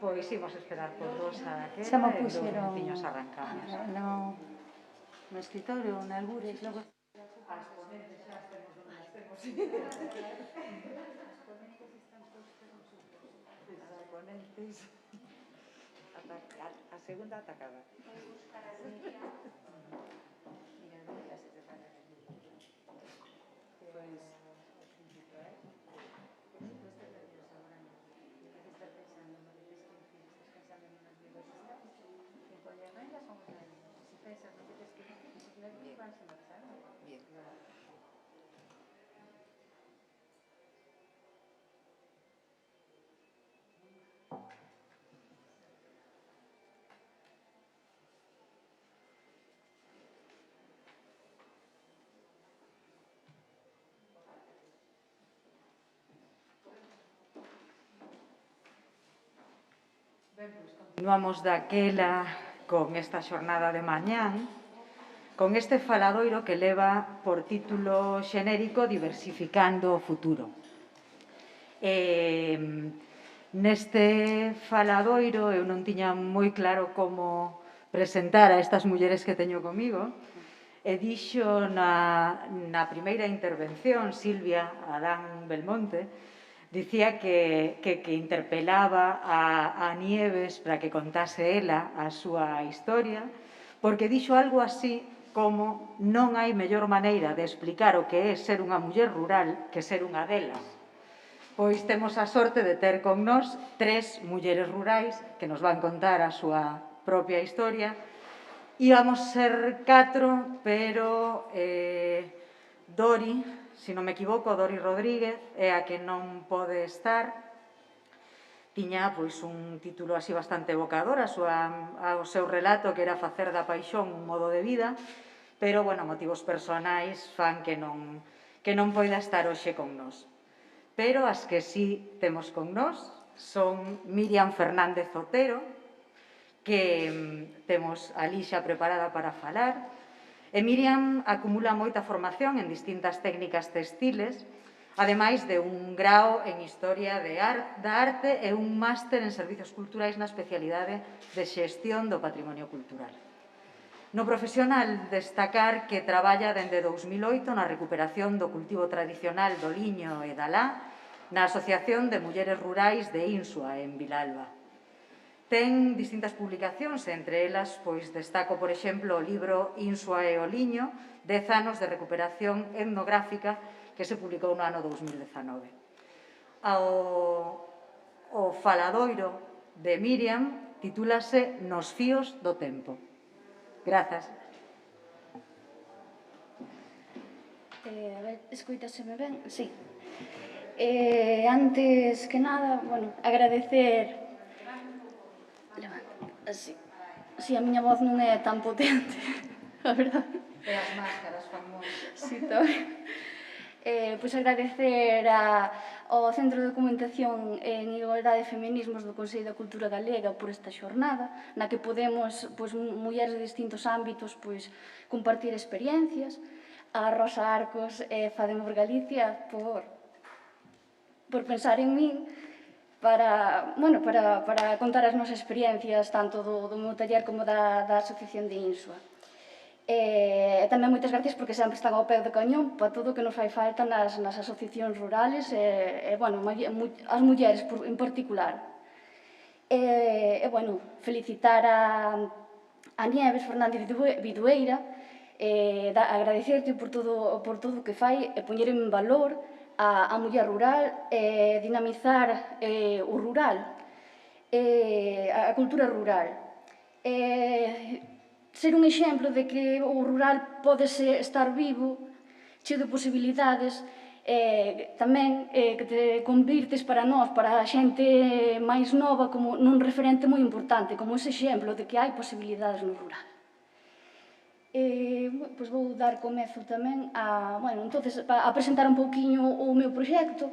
Pois imos esperar por Rosa Xa Quera me e dous puxeron minutiños arrancamos. no escritorio, na Algures, logo... As ponentes xa temos onde as temos. As ponentes están postas nos outros. As ponentes... A segunda atacada. Vou buscar a Miriam. Mira, Miriam se prepara de Miriam. Pois... Estou nerviosa agora mesmo. Debes estar pensando, no que tens que dicir, estás pensando en unas libros que estás. Que collas vengas son os nervios. Se pensas no que tens que dicir, os nervios van a marchar. Bien. Ben, pois continuamos daquela con esta xornada de mañán, con este faladoiro que leva por título xenérico Diversificando o futuro. Neste faladoiro eu non tiña moi claro como presentar a estas mulleres que teño comigo, e dixo na primeira intervención Silvia Adán Belmonte, dicía que interpelaba a Nieves para que contase ela a súa historia, porque dixo algo así como non hai mellor maneira de explicar o que é ser unha muller rural que ser unha delas. Pois temos a sorte de ter con nós 3 mulleres rurais que nos van contar a súa propia historia. Íbamos ser 4, pero Dori, se non me equivoco, Dori Rodríguez é a que non pode estar. Tiña pois un título así bastante evocador ao seu relato, que era facer da paixón un modo de vida, pero, bueno, motivos personais fan que non poida estar hoxe con nós. Pero as que sí temos con nós son Miriam Fernández Otero, que temos a Lixa preparada para falar. E Miriam acumula moita formación en distintas técnicas textiles, ademais de un grao en Historia da Arte e un máster en Servizos Culturais na especialidade de Xestión do Patrimonio Cultural. No profesional, destacar que traballa dende 2008 na recuperación do cultivo tradicional do liño e da lá na Asociación de Mulleres Rurais de Insua, en Vilalba. Ten distintas publicacións, entre elas, pois, destaco, por exemplo, o libro Insua e o liño, 10 anos de recuperación etnográfica, que se publicou no ano 2019. O faladoiro de Miriam titúlase Nos fíos do tempo. Grazas. A ver, escoitaseme ben? Sí. Antes que nada, bueno, agradecer... Así. Si a miña voz non é tan potente, a verdade. E as máscaras famosas. Sí, tamén. Pois agradecer ao Centro de Documentación en Igualdade e Feminismos do Consello da Cultura Galega por esta xornada, na que podemos, pois, mulleres de distintos ámbitos, pois, compartir experiencias. A Rosa Arcos e Fademos Galicia por pensar en min para contar as nosas experiencias tanto do meu taller como da Asociación de Insua. E tamén moitas gracias porque sempre están ao pé do cañón para todo o que nos fai falta nas asociacións rurales e as mulleres en particular. Felicitar a Nieves Fernández Vidueira, agradecerte por todo o que fai e poñer en valor a muller rural e dinamizar o rural, a cultura rural. Ser un exemplo de que o rural pode estar vivo, cheo de posibilidades, tamén que te convirtes para nós, para a xente máis nova, como nun referente moi importante, como ese exemplo de que hai posibilidades no rural. Pois vou dar comezo tamén a presentar un pouquiño o meu proxecto,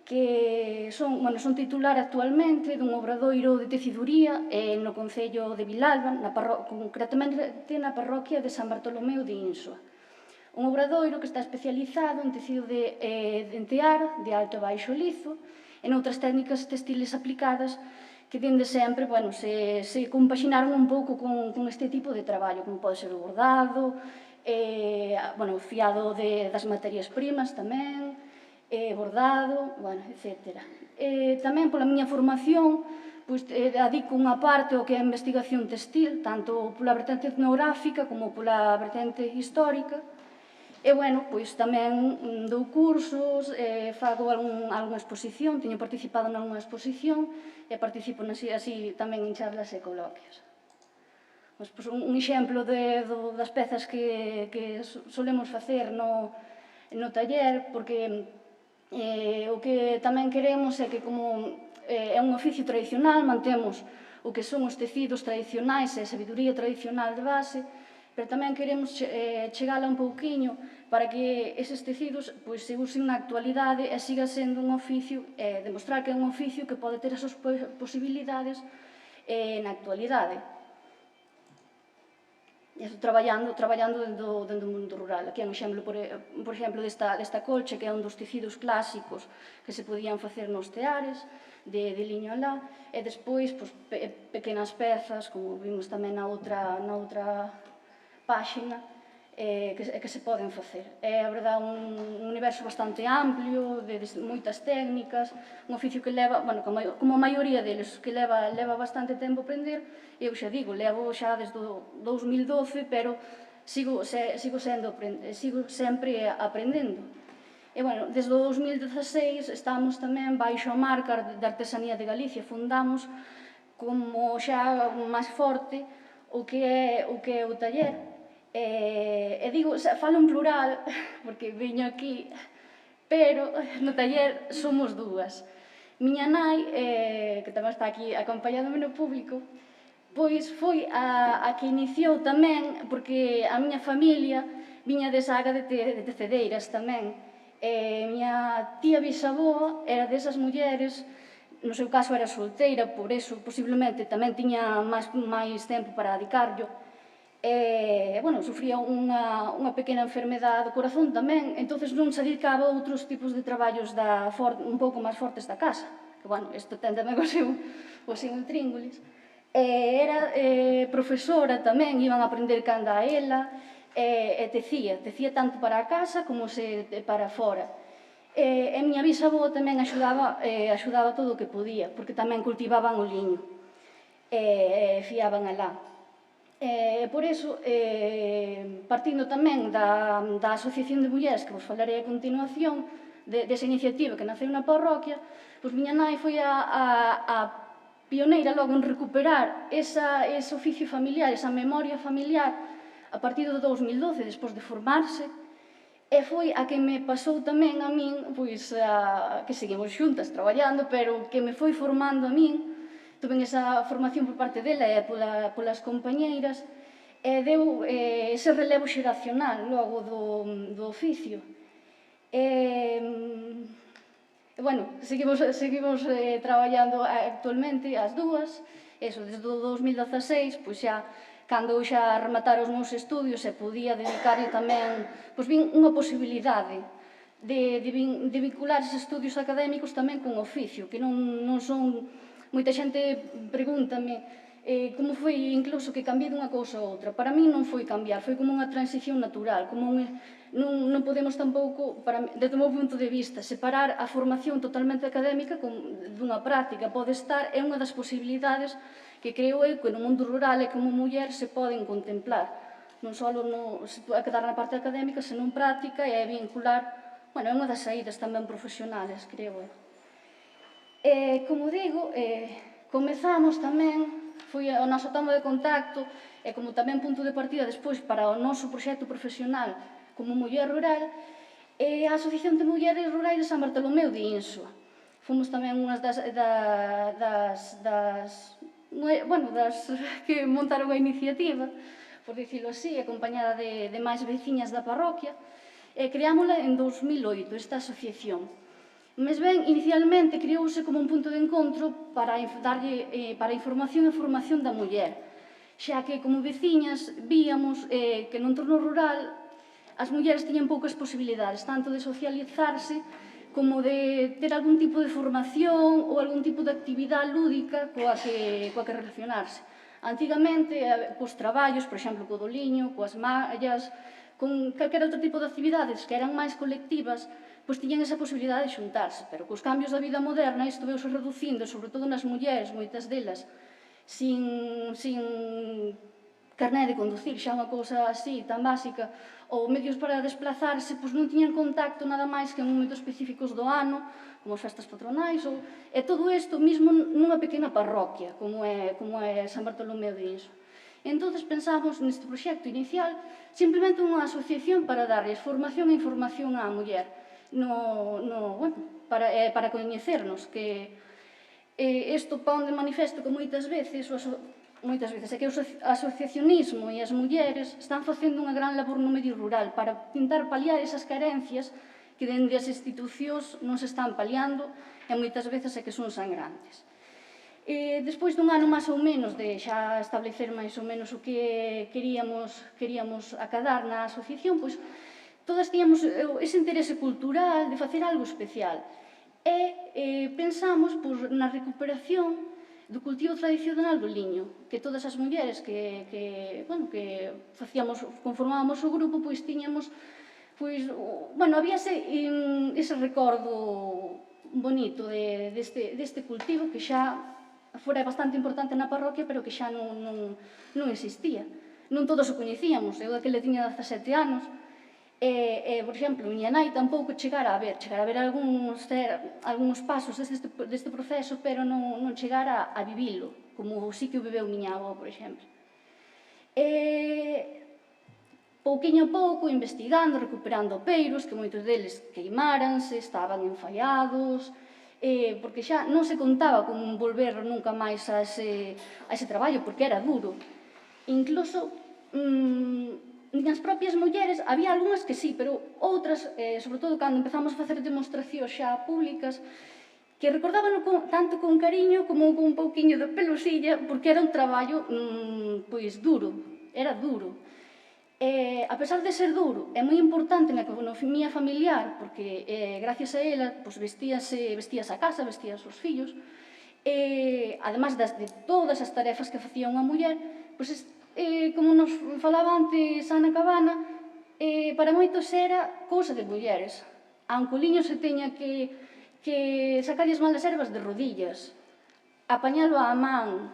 que son titular actualmente dun obradoiro de teciduría no concello de Vilalba, concretamente na parroquia de San Bartolomeu de Insua. Un obradoiro que está especializado en tecido de entear, de alto e baixo lizo, e noutras técnicas textiles aplicadas que dende sempre, bueno, se compaxinaron un pouco con este tipo de traballo, como pode ser o bordado, bueno, o fiado das materias primas tamén, bordado, bueno, etc. Tamén pola miña formación, pois, adico unha parte ao que é a investigación textil, tanto pola vertente etnográfica como pola vertente histórica. E, bueno, pois tamén dou cursos, fago algunha exposición, teño participado nalgunha exposición e participo así tamén en charlas e coloquios. Pois, un exemplo das pezas que solemos facer no taller, porque o que tamén queremos é que, como é un oficio tradicional, mantemos o que son os tecidos tradicionais e a sabiduría tradicional de base, pero tamén queremos chegala un pouquiño para que eses tecidos se usen na actualidade e siga sendo un oficio, demostrar que é un oficio que pode ter as súas posibilidades na actualidade. Traballando dentro do mundo rural. Aquí é un exemplo, por exemplo, desta colcha, que é un dos tecidos clásicos que se podían facer nos teares, de liño alá, e despois pequenas pezas, como vimos tamén na outra páxina, que se poden facer. É, a verdade, un universo bastante amplio, de moitas técnicas, un oficio que leva, bueno, como a maioría deles, que leva bastante tempo aprender. Eu xa digo, levo xa desde o 2012, pero sigo sempre aprendendo. E, bueno, desde o 2016 estamos tamén baixo a marca de Artesanía de Galicia. Fundamos como xa máis forte o que é o taller. E digo, falo en plural, porque veño aquí, pero no taller somos dúas. Miña nai, que tamén está aquí acompañándome no público, pois foi a que iniciou tamén, porque a miña familia viña desa área de tecedeiras tamén. Miña tía bisavó era desas mulleres, no seu caso era solteira, por eso posiblemente tamén tiña máis tempo para dedicarlo. Bueno, sufría unha pequena enfermedade do corazón tamén, entonces non se dedicaba a outros tipos de traballos un pouco máis fortes da casa, que, bueno, isto ten tamén o seu intríngulis. Era profesora tamén, iban a aprender canda a ela, e tecía tanto para a casa como para fora. E miña bisavó tamén axudaba todo o que podía, porque tamén cultivaban o liño, fiaban alá. Por iso, partindo tamén da Asociación de Mulleres, que vos falarei a continuación, desa iniciativa que naceu na parroquia, pois miña nai foi a pioneira logo en recuperar ese oficio familiar, esa memoria familiar, a partir do 2012, despois de formarse, e foi a que me pasou tamén a min, pois, que seguimos xuntas traballando, pero que me foi formando a min. Tuve esa formación por parte dela e polas compañeiras, e deu ese relevo xeracional logo do oficio. Bueno, seguimos traballando actualmente as dúas, desde o 2016, pois xa, cando eu xa rematara os meus estudios e podía dedicarlle tamén, pois vin unha posibilidade de vincular esos estudios académicos tamén con oficio, que non son... Moita xente pregúntame como foi incluso que cambiei dunha cousa a outra. Para mí non foi cambiar, foi como unha transición natural, non podemos tampouco, desde o meu punto de vista, separar a formación totalmente académica dunha práctica. Pode estar, é unha das posibilidades que creo eu que no mundo rural e como muller se poden contemplar. Non só a quedar na parte académica, senón práctica e vincular, bueno, é unha das saídas tamén profesionales, creo eu. Como digo, comezamos tamén, foi a nosa toma de contacto e como tamén punto de partida despois para o noso proxecto profesional como muller rural, a Asociación de Mulleres Rurais de San Bartolomeu de Insua. Fomos tamén unhas das que montaron a iniciativa, por dicilo así, acompañada de máis veciñas da parroquia, e creámola en 2008, esta asociación. Mes ben, inicialmente creouse como un punto de encontro para a información e formación da muller, xa que como veciñas víamos que no entorno rural as mulleres tiñan poucas posibilidades, tanto de socializarse como de ter algún tipo de formación ou algún tipo de actividade lúdica coa que relacionarse. Antigamente, cos traballos, por exemplo, co do liño, coas mallas, con calquera outro tipo de actividades que eran máis colectivas, pois tiñan esa posibilidade de xuntarse, pero cos cambios da vida moderna isto veuse reducindo, sobre todo nas mulleres, moitas delas, sin carné de conducir, xa unha cousa así tan básica, ou medios para desplazarse, pois non tiñan contacto nada máis que en momentos específicos do ano, como as festas patronais, e todo isto mesmo nunha pequena parroquia, como é San Bartolomeu de Inso. Entón, pensamos neste proxecto inicial simplemente unha asociación para darles formación e información á muller, para coñecernos, que isto pon de manifesto que moitas veces é que o asociacionismo e as mulleres están facendo unha gran labor no medio rural para tentar paliar esas carencias que dende as institucións non se están paliando e moitas veces é que son sangrantes. Despois dun ano máis ou menos de xa establecer máis ou menos o que queríamos acadar na asociación, pois todas tiñamos ese interese cultural de facer algo especial e pensamos na recuperación do cultivo tradicional do liño, que todas as mulleres que conformábamos o grupo, pois tiñamos, había ese recordo bonito deste cultivo que xa fora bastante importante na parroquia, pero que xa non existía. Non todos o coñecíamos, eu daquele tiña 17 anos, por exemplo, miña nai tampouco chegara a ver algúns pasos deste proceso, pero non chegara a vivilo, como sí que o viveu miña avó, por exemplo. Pouquiño a pouco, investigando, recuperando peiros, que moitos deles queimáranse, estaban enfallados, porque xa non se contaba con volver nunca máis a ese traballo, porque era duro. Incluso, nas propias mulleres, había algunhas que sí, pero outras, sobre todo cando empezamos a facer demostracións xa públicas, que recordaban tanto con cariño como con un pouquiño de pelosilla, porque era un traballo duro, era duro. A pesar de ser duro, é moi importante na economía familiar, porque gracias a ela vestías a casa, vestías os fillos, además de todas as tarefas que facía unha muller, como nos falaba antes Ana Cabana, para moitos era cousa de mulleres. Aunque o liño se teña que sacarlle as malas ervas de rodillas, apañalo á man,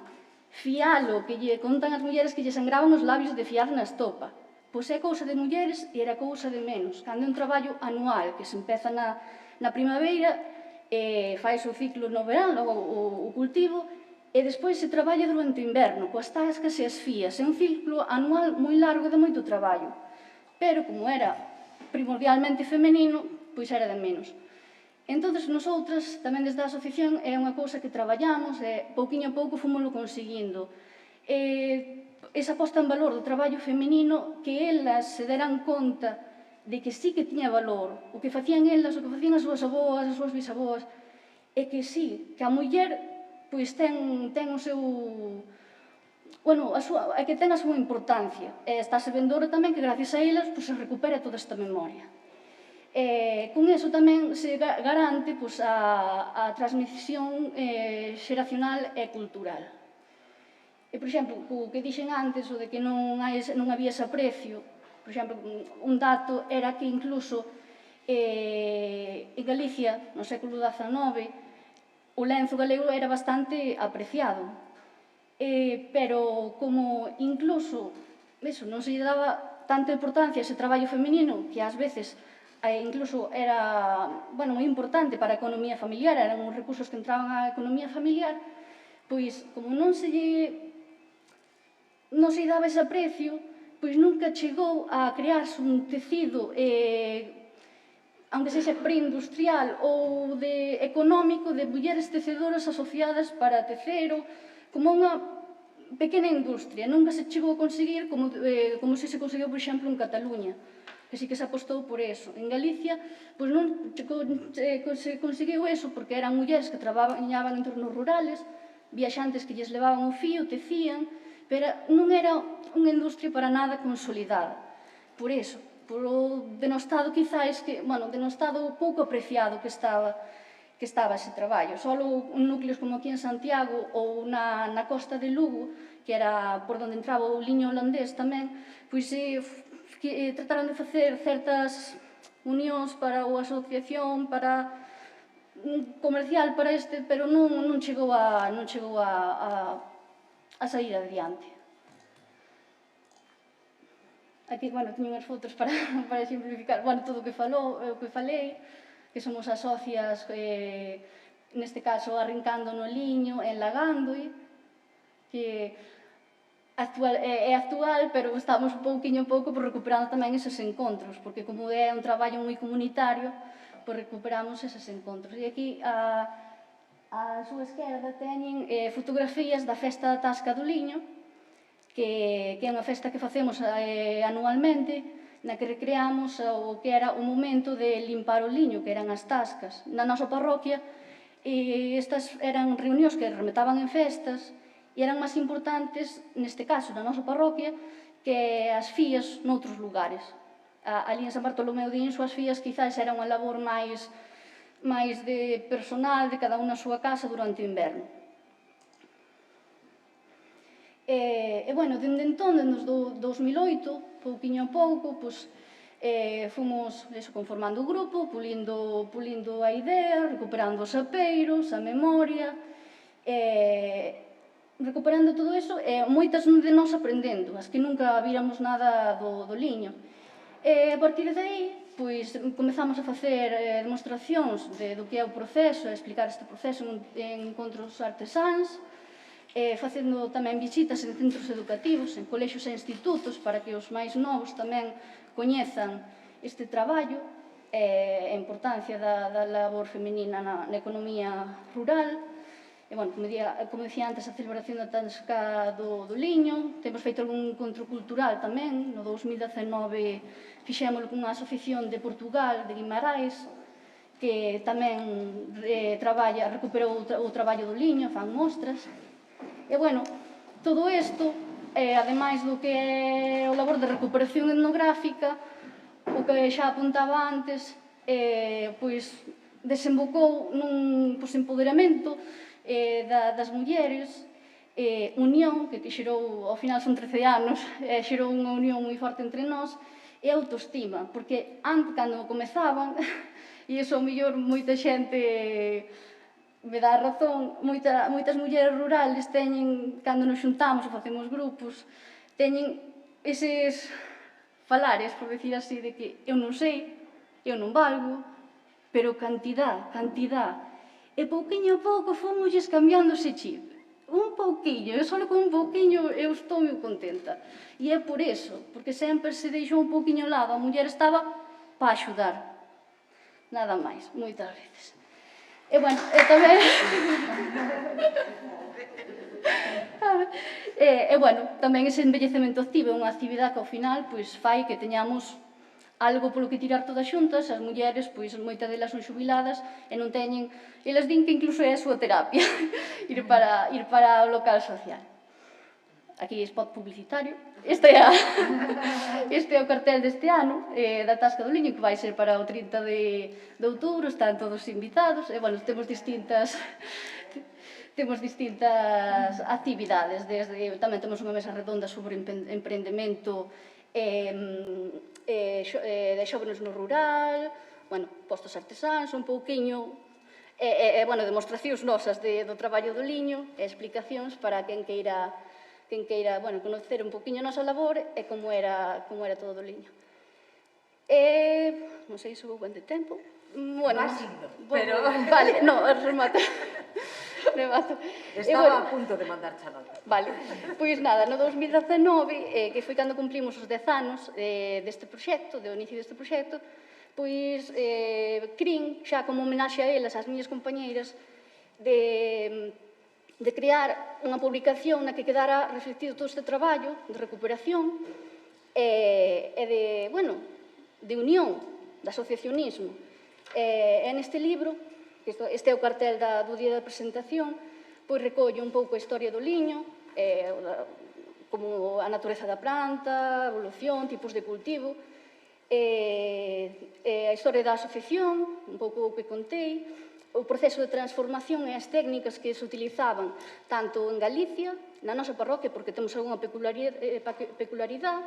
fialo, que lle contan as mulleres que lle sangraban os labios de fiar na estopa. Pois é cousa de mulleres e era cousa de menos. Cando é un traballo anual que se empeza na primavera, faise o ciclo no verán, logo o cultivo, e despois se traballa durante o inverno, coas tascas e as fías. É un ciclo anual moi largo de moito traballo. Pero, como era primordialmente femenino, pois era de menos. Entón, nosotras, tamén desde a asociación, é unha cousa que traballamos e pouquiño a pouco fomoslo conseguindo. Esa posta en valor do traballo femenino, que elas se deran conta de que sí que tiña valor, o que facían elas, o que facían as súas avós, as súas bisavós, e que sí, que a muller ten o seu... que ten a súa importancia. E estáse vendo ahora tamén que gracias a elas se recupera toda esta memoria. Con iso tamén se garante a transmisión xeracional e cultural. Por exemplo, o que dixen antes, o de que non había ese aprecio, por exemplo, un dato era que incluso en Galicia, no século XIX, o lenzo galego era bastante apreciado, pero como incluso non se lle daba tanta importancia a ese traballo feminino, que ás veces incluso era moi importante para a economía familiar, eran os recursos que entraban á economía familiar, pois como non se lle daba ese aprecio, pois nunca chegou a crearse un tecido, aunque sexa preindustrial ou económico, de mulleres tecedoras asociadas para tecer, como unha pequena industria. Nunca se chegou a conseguir como se conseguiu, por exemplo, en Cataluña, que sí que se apostou por eso. En Galicia, pois non se conseguiu eso, porque eran mulleres que traballaban en entornos rurales, viaxantes que lles levaban o fío, tecían, pero non era unha industria para nada consolidada. Por iso, polo denostado quizáis que, bueno, denostado pouco apreciado que estaba ese traballo. Solo en núcleos como aquí en Santiago ou na costa de Lugo, que era por onde entraba o liño holandés tamén, pois trataron de facer certas unións para a asociación, para comercial para este, pero non chegou a sair adiante. Aquí, bueno, teño unhas fotos para simplificar, bueno, todo o que falei, que somos as socias, neste caso, arrincando no liño, enlagándoi, que é actual, pero estamos pouquiño a pouco recuperando tamén eses encontros, porque como é un traballo moi comunitario, recuperamos eses encontros. E aquí, a súa esquerda, teñen fotografías da Festa da Tasca do Liño, que é unha festa que facemos anualmente, na que recreamos o que era o momento de limpar o liño, que eran as tascas. Na nosa parroquia, estas eran reunións que remetaban en festas e eran máis importantes, neste caso, na nosa parroquia, que as fías noutros lugares. Ali en San Bartolomeu de Inso, as fías quizás era unha labor máis de personal, de cada un na súa casa durante o inverno. E, bueno, dende entón, dende o 2008, pouquiño a pouco, fomos conformando o grupo, pulindo a idea, recuperando os apeiros, a memoria, recuperando todo iso, e moitas de nós aprendendo, as que nunca víramos nada do liño. E a partir de aí, comezamos a facer demostracións do que é o proceso, a explicar este proceso en encontros artesáns, facendo tamén visitas en centros educativos, en colexios e institutos, para que os máis novos tamén coñezan este traballo, a importancia da labor feminina na economía rural. E, bueno, como dicía antes, a celebración da Tasca do Liño. Temos feito algún encontro cultural tamén. No 2019 fixémolo con unha asociación de Portugal, de Guimarães, que tamén recuperou o traballo do liño, fan mostras. E, bueno, todo isto, ademais do que é o labor de recuperación etnográfica, o que xa apuntaba antes, desembocou nun empoderamento das mulleres, unión, que xerou, ao final son 13 anos, xerou unha unión moi forte entre nós, e autoestima, porque antes, cando comezaban, e iso, ao mellor, moita xente me dá razón, moitas mulleres rurales teñen, cando nos xuntamos ou facemos grupos, teñen eses falares, por decir así, de que eu non sei, eu non valgo, pero cantidad. E pouquiño a pouco fomosles cambiando ese chip. Un pouquiño, e só con un pouquiño eu estou moi contenta. E é por iso, porque sempre se deixou un pouquiño ao lado, a muller estaba para axudar. Nada máis, moitas veces. E, bueno, tamén... tamén ese envellecemento activo é unha actividade que ao final fai que teñamos algo polo que tirar todas xuntas. As mulleres, moitas delas son xubiladas e non teñen... Elas din que incluso é a súa terapia ir para o local social. Aquí spot publicitario. Este é o cartel deste ano, da Tasca do Liño, que vai ser para o 30 de outubro, están todos invitados, e, bueno, temos distintas actividades, tamén temos unha mesa redonda sobre emprendemento de xóvenes no rural, bueno, postos artesáns, un pouquiño, demostracións nosas do traballo do liño, e explicacións para quen queira conocer un pouquiño a nosa labor e como era todo o liño. Non sei se vou ben de tempo. Vas indo, pero... Vale, non, remato. Estaba a punto de mandar xa nota. Vale, pois nada, no 2019, que foi cando cumplimos os 10 anos deste proxecto, do inicio deste proxecto, CRIN, xa como homenaxe a elas, ás miñas compañeiras, de crear unha publicación na que quedara reflectido todo este traballo de recuperación e de unión, de asociacionismo. E neste libro, este é o cartel do día da presentación, recollo un pouco a historia do liño, como a natureza da planta, a evolución, tipos de cultivo, a historia da asociación, un pouco o que contei, o proceso de transformación e as técnicas que se utilizaban tanto en Galicia, na nosa parroquia, porque temos algunha peculiaridade,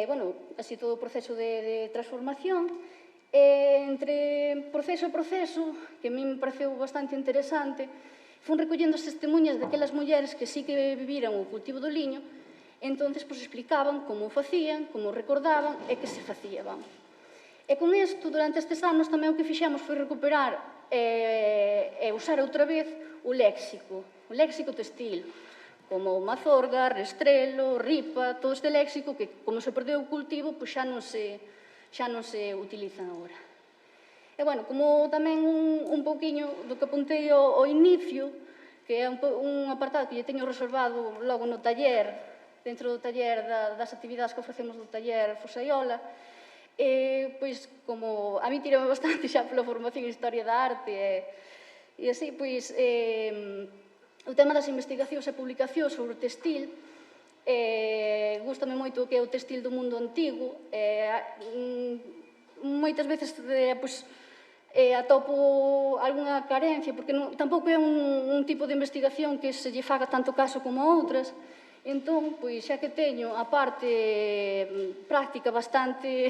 bueno, así todo o proceso de transformación. Entre proceso e proceso, que a mí me pareceu bastante interesante, fun recollendo as testemunhas daquelas mulleres que sí que viviran o cultivo do liño, e entonces explicaban como o facían, como o recordaban e que se facía, vamos. E con isto, durante estes anos, tamén o que fixemos foi recuperar e usar outra vez o léxico textil, como mazorga, restrelo, ripa, todo este léxico que, como se perdeu o cultivo, xa non se utilizan agora. E, bueno, como tamén un pouquiño do que apuntei ao inicio, que é un apartado que lle teño reservado logo no taller, dentro do taller das actividades que ofrecemos do taller Fosaiola, pois, como a mí tirame bastante xa pola formación en Historia da Arte e así, pois, o tema das investigacións e publicacións sobre o textil, gústame moito o que é o textil do mundo antigo, moitas veces, pois, atopo algunha carencia, porque tampouco é un tipo de investigación que se lle faga tanto caso como a outras. Entón, pois, xa que teño a parte práctica bastante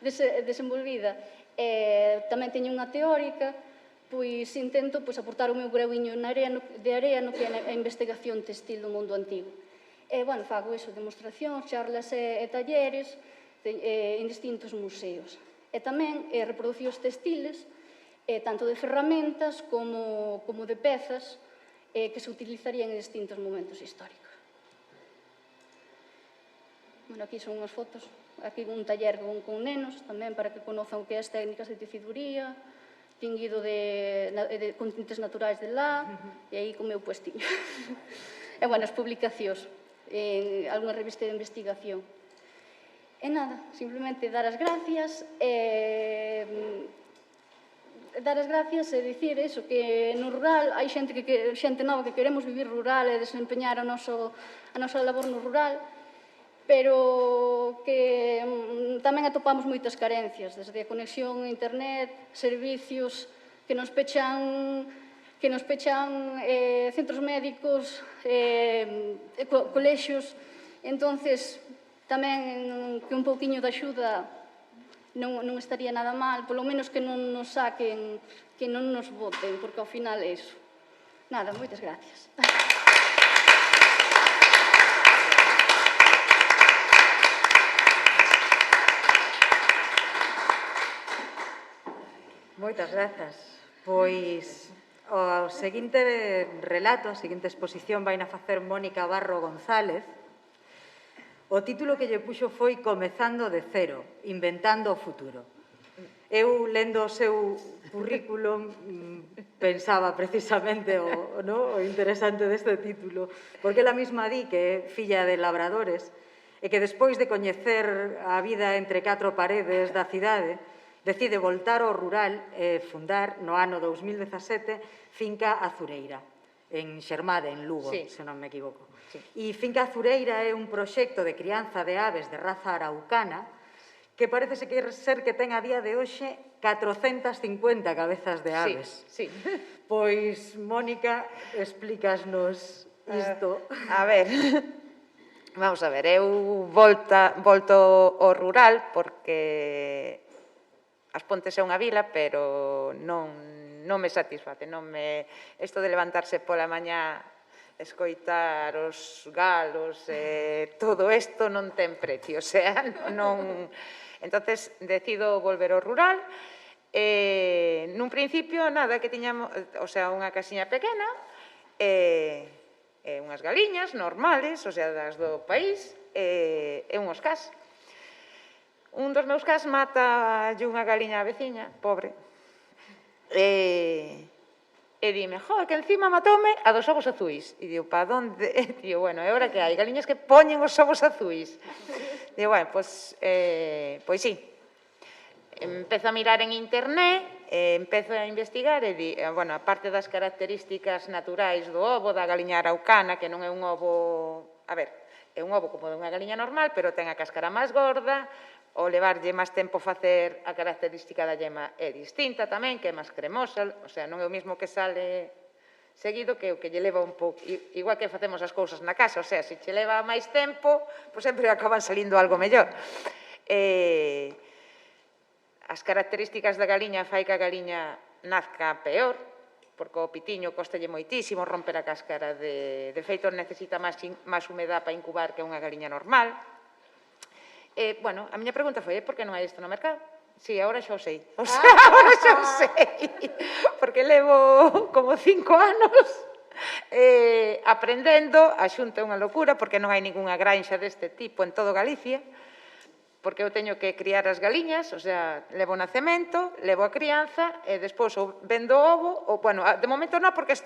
desenvolvida, tamén teño unha teórica, pois intento aportar o meu greuiño de area no que é a investigación textil do mundo antigo. E, bueno, fago iso, demostracións, charlas e talleres en distintos museos. E tamén reproduccións textiles, tanto de ferramentas como de pezas que se utilizarían en distintos momentos históricos. Bueno, aquí son unhas fotos, aquí un taller con nenos, tamén para que conozan o que é as técnicas de teciduría, tinguido con tintes naturais de lá, e aí co meu puestiño. E, bueno, as publicacións, en algunha revista de investigación. E nada, simplemente dar as gracias e dicir iso, que no rural hai xente nova que queremos vivir rural e desempeñar a nosa labor no rural, pero que tamén atopamos moitas carencias, desde a conexión a internet, servicios que nos pechan centros médicos, colexios. Entonces, tamén que un pouquiño de axuda non estaría nada mal, polo menos que non nos saquen, que non nos voten, porque ao final é iso. Nada, moitas gracias. Moitas grazas. Pois o seguinte relato, a seguinte exposición vai na facer Mónica Barro González. O título que lle puxo foi Comezando de cero, inventando o futuro. Eu, lendo o seu currículum, pensaba precisamente o interesante deste título, porque ela mesma di que é filla de labradores e que despois de coñecer a vida entre catro paredes da cidade, decide voltar ao rural e fundar no ano 2017 Finca Azureira, en Xermade, en Lugo, se non me equivoco. E Finca Azureira é un proxecto de crianza de aves de raza araucana que parece ser que ten a día de hoxe 450 cabezas de aves. Pois, Mónica, explícasnos isto. A ver, vamos a ver, eu volto ao rural porque As Pontes é unha vila, pero non me satisface. Isto de levantarse pola mañá, escoitar os galos, todo isto non ten precio. O sea, non... Entonces, decido volver ao rural. Nun principio, nada, que tiñamos, o sea, unha casiña pequena, unhas galiñas normales, o sea, das do país, e unhos cas. Un dos meus cas mata unha galiña a veciña, pobre, e dime, que encima matoume a dos ovos azuis. E digo, pa donde? Digo, bueno, é hora que hai galiñas que poñen os ovos azuis. Digo, bueno, pois sí. Empezo a mirar en internet, empezo a investigar e di, bueno, a parte das características naturais do ovo, da galiña araucana, que non é un ovo, a ver, é un ovo como de unha galiña normal, pero ten a cáscara máis gorda, o levarlle máis tempo facer a característica da yema é distinta tamén, que é máis cremosa, o sea, non é o mesmo que sale seguido que o que lle leva un pouco, igual que facemos as cousas na casa, o sea, se che leva máis tempo, pois sempre acaban salindo algo mellor. As características da galiña fai que a galiña nazca peor, porque o pitiño costalle moitísimo romper a cáscara, de feito necesita máis humedad para incubar que unha galiña normal. Bueno, a miña pregunta foi, por que non hai isto no mercado? Sí, agora xa o sei. O sea, agora xa o sei. Porque levo como 5 anos aprendendo, a Xunta é unha locura, porque non hai ningunha granxa deste tipo en todo Galicia, porque eu teño que criar as galiñas, o sea, levo o nacemento, levo a crianza, e despois ou vendo o ovo, ou, bueno, de momento non, porque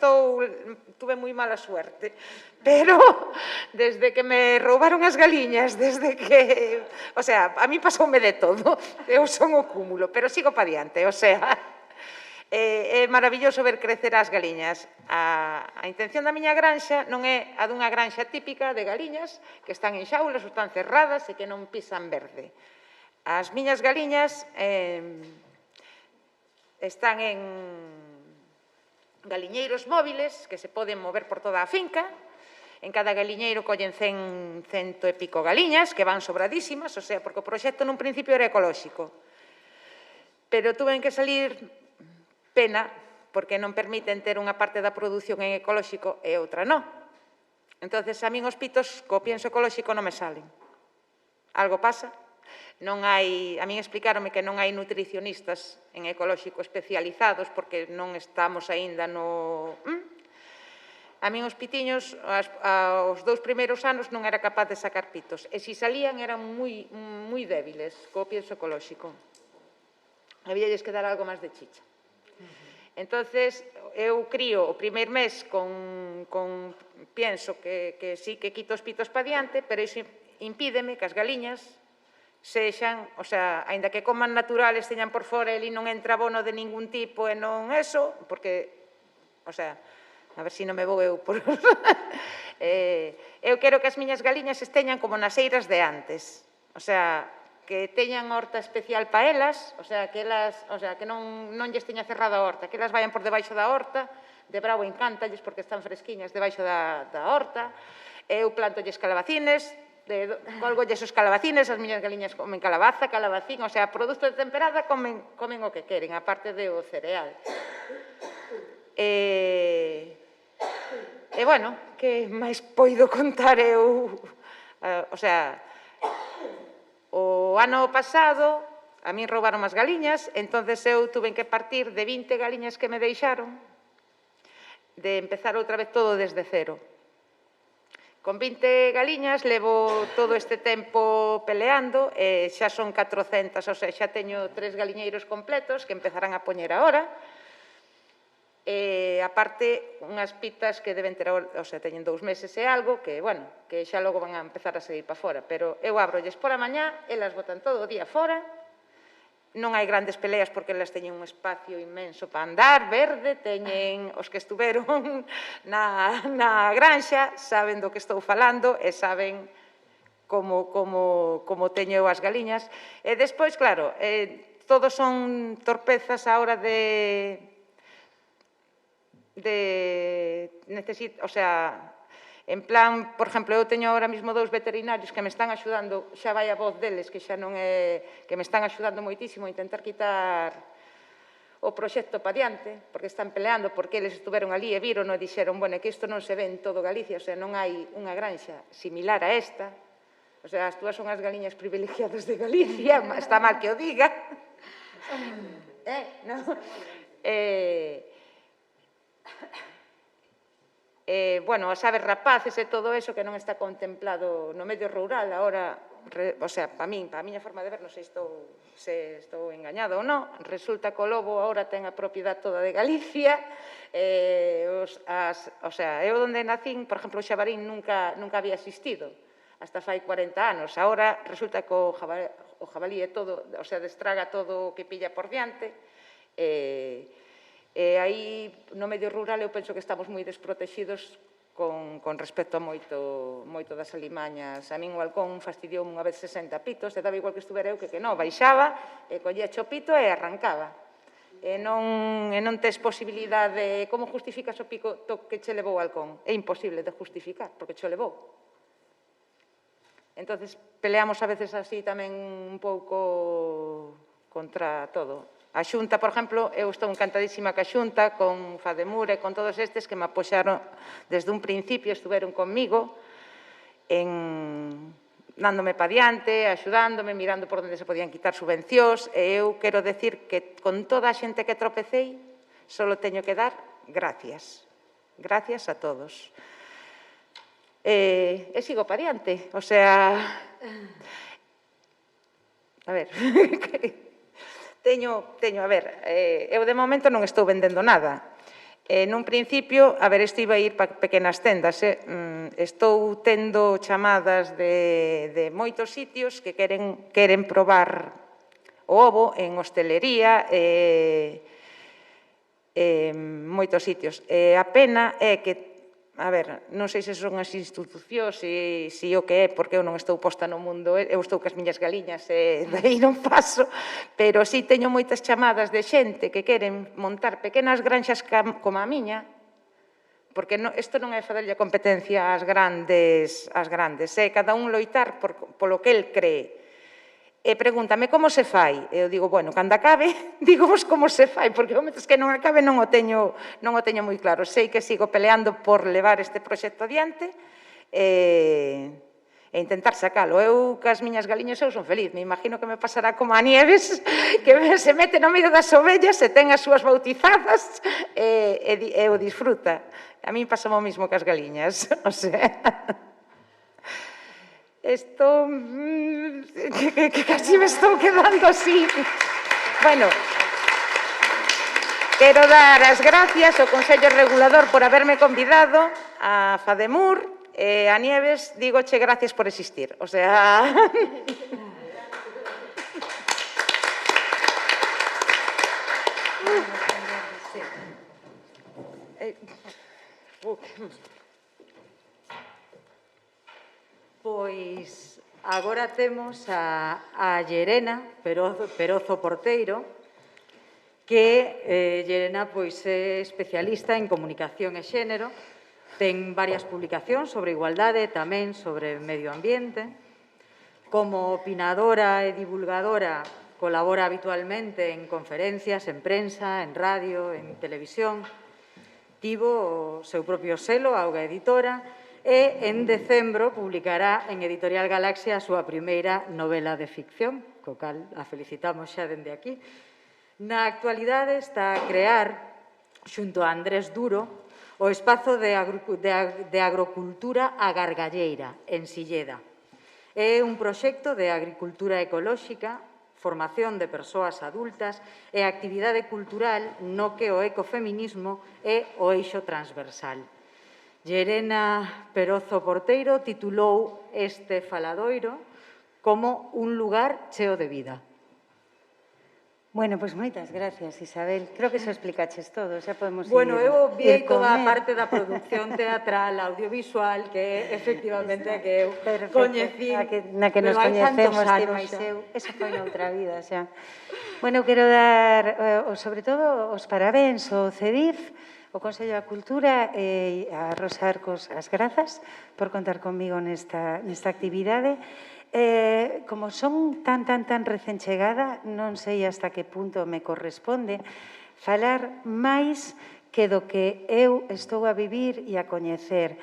tuve moi mala suerte, pero desde que me roubaron as galiñas, desde que, o sea, a mí pasoume de todo, eu son o cúmulo, pero sigo pa diante, o sea, é maravilloso ver crecer as galiñas. A intención da miña granxa non é a dunha granxa típica de galiñas que están en xaulas ou están cerradas e que non pisan verde. As miñas galiñas están en galiñeiros móviles que se poden mover por toda a finca. En cada galiñeiro collen 100 e pico galiñas que van sobradísimas, o sea, porque o proxecto nun principio era ecolóxico. Pero tuven que salir pena, porque non permiten ter unha parte da produción en ecolóxico e outra non. Entón, a min os pitos co pienso ecolóxico non me salen. Algo pasa. Non hai, a min explicaronme que non hai nutricionistas en ecolóxico especializados, porque non estamos aínda no... A min os pitiños, os 2 primeiros anos non era capaz de sacar pitos. E se salían eran moi débiles co pienso ecolóxico. Habíalles que dar algo máis de chicha. Entonces, eu crío o primeiro mes con pienso que sí que quito os pitos pa diante, pero iso impídeme que as galiñas sexan, o sea, aínda que coman naturales, teñan por fora, e ali non entra abono de ningún tipo e non eso, porque, o sea, a ver se non me vou eu por... Eu quero que as miñas galiñas esteñan como nas eiras de antes, o sea, que teñan horta especial para elas, o sea, que non lles teña cerrada a horta, que elas vayan por debaixo da horta, de bravo encántalles porque están fresquiñas debaixo da horta, eu plantolles calabacines, colgolles os calabacines, as miñas galiñas comen calabaza, calabacín, o sea, produto de temperada comen o que queren, aparte do cereal. E, bueno, que máis poido contar eu, o sea... O ano pasado, a min roubaron as galiñas, entonces eu tuve que partir de 20 galiñas que me deixaron, de empezar outra vez todo desde cero. Con 20 galiñas levo todo este tempo peleando, e xa son 400, o sea, xa teño 3 galiñeiros completos que empezarán a poñer agora, e aparte unhas pitas que deben ter, o sea, teñen 2 meses e algo, que, bueno, que xa logo van a empezar a seguir para fora, pero eu abrolles por a mañá, elas botan todo o día fora, non hai grandes peleas porque elas teñen un espacio inmenso para andar, verde, teñen os que estuveron na granxa, saben do que estou falando e saben como teño as galiñas, e despois, claro, todos son torpezas a hora o sea, en plan, por exemplo, eu teño ahora mesmo 2 veterinarios que me están axudando, xa vai a voz deles, que xa non é, que me están axudando moitísimo a intentar quitar o proxecto pa diante, porque están peleando, porque eles estuveron ali e viron e dixeron, bueno, que isto non se ve en todo Galicia, o sea, non hai unha granxa similar a esta, o sea, as túas son as galiñas privilegiadas de Galicia, está mal que o diga, non? Bueno, as aves rapaces e todo eso que non está contemplado no medio rural, agora, o sea, para min, para a miña forma de ver, non sei se estou engañado ou non, resulta que o lobo agora ten a propiedade toda de Galicia, o sea, eu onde nacín, por exemplo, o xabarín nunca había existido, hasta fai 40 anos, agora resulta que o jabalí é todo, o sea, destraga todo o que pilla por diante, e aí no medio rural eu penso que estamos moi desprotegidos con respecto a moito das alimañas. A min o halcón fastidiou unha vez 60 pitos, e daba igual que estuvera eu que non, baixaba, e collía o pito e arrancaba. E non tes posibilidade de como justificas o pico que che levou o halcón. É imposible de justificar, porque che o levou. Entonces, peleamos a veces así tamén un pouco contra todo. A Xunta, por exemplo, eu estou encantadísima ca Xunta, con Fademur e con todos estes que me apoxaron desde un principio, estuveron conmigo, dándome pa diante, axudándome, mirando por onde se podían quitar subvencións, e eu quero decir que con toda a xente que tropecei, só teño que dar gracias. Gracias a todos. E sigo pa diante, o sea... A ver... eu de momento non estou vendendo nada. Nun principio, a ver, isto iba a ir para pequenas tendas. Estou tendo chamadas de moitos sitios que queren probar o ovo en hostelería, moitos sitios. A pena é que, a ver, non sei se son as institucións, se o que é, porque eu non estou posta no mundo, eu estou cas miñas galiñas e daí non paso, pero sí teño moitas chamadas de xente que queren montar pequenas granxas como a miña, porque isto non é faderlle a competencia ás grandes, é cada un loitar polo que el cree. E pregúntame como se fai. Eu digo, bueno, cando acabe, digo vos como se fai, porque o momento que non acabe non o teño moi claro. Sei que sigo peleando por levar este proxecto adiante e intentar sacalo. Eu, cas miñas galiñas, eu son feliz. Me imagino que me pasará como a Nieves, que se mete no medio das ovellas e ten as súas bautizadas e o disfruta. A mí pasa o mismo cas galiñas, o sea... Esto, que casi me estou quedando así. Bueno, quero dar as gracias ao Consello Regulador por haberme convidado, a Fademur e a Nieves, digoche gracias por existir. O sea... Pois agora temos a Llerena Perozo Porteiro, que Llerena é especialista en comunicación e xénero, ten varias publicacións sobre igualdade, tamén sobre medio ambiente. Como opinadora e divulgadora, colabora habitualmente en conferencias, en prensa, en radio, en televisión. Tivo o seu propio selo, Auga Editora, e en decembro publicará en Editorial Galaxia a súa primeira novela de ficción, co cal a felicitamos xa dende aquí. Na actualidade está a crear, xunto a Andrés Duro, o espazo de agrocultura A Gargalleira, en Silleda. É un proxecto de agricultura ecolóxica, formación de persoas adultas e actividade cultural no que o ecofeminismo é o eixo transversal. Llerena Perozo Porteiro titulou este faladoiro como un lugar cheo de vida. Bueno, pois moitas gracias, Isabel. Creo que xa explicaches todo, xa podemos ir Bueno, eu obviei toda a comer. parte da produción teatral, audiovisual, que efectivamente a que eu coñecí. Na que nos coñecemos, ti máis eu. Eso foi noutra vida, xa. Bueno, quero dar, sobre todo, os parabéns ao CEDIF, o Consello da Cultura e a Rosa Arcos as grazas por contar comigo nesta actividade. Como son tan recén chegada, non sei hasta que punto me corresponde falar máis que do que eu estou a vivir e a coñecer,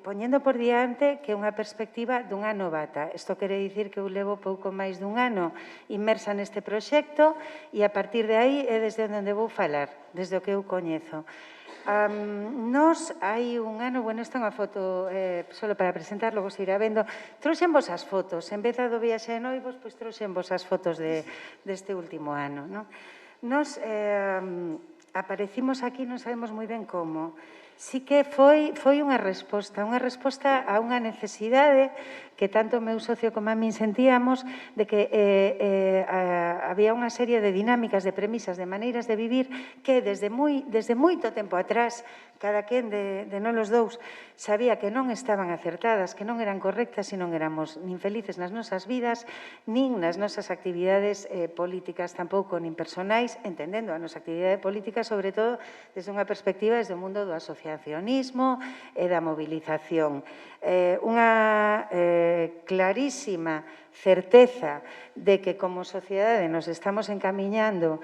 poñendo por diante que é unha perspectiva dunha novata. Isto quere dicir que eu levo pouco máis dun ano inmersa neste proxecto e a partir de aí é desde onde vou falar, desde o que eu coñezo. Nos, hai un ano, bueno, esta é unha foto solo para presentarlo, vos irá vendo, trouxenvos as fotos, en vez do viaxe de noivos, pois trouxenvos as fotos deste último ano. Nos aparecimos aquí, non sabemos moi ben como. Sí que foi unha resposta a unha necesidade que tanto o meu socio como a min sentíamos, de que había unha serie de dinámicas, de premisas, de maneiras de vivir que desde moito tempo atrás, cada quen de nós os dous sabía que non estaban acertadas, que non eran correctas e non éramos nin felices nas nosas vidas, nin nas nosas actividades políticas tampouco, nin personais, entendendo a nosa actividade política, sobre todo, desde unha perspectiva desde o mundo do asociacionismo e da movilización. Unha clarísima certeza de que como sociedade nos estamos encamiñando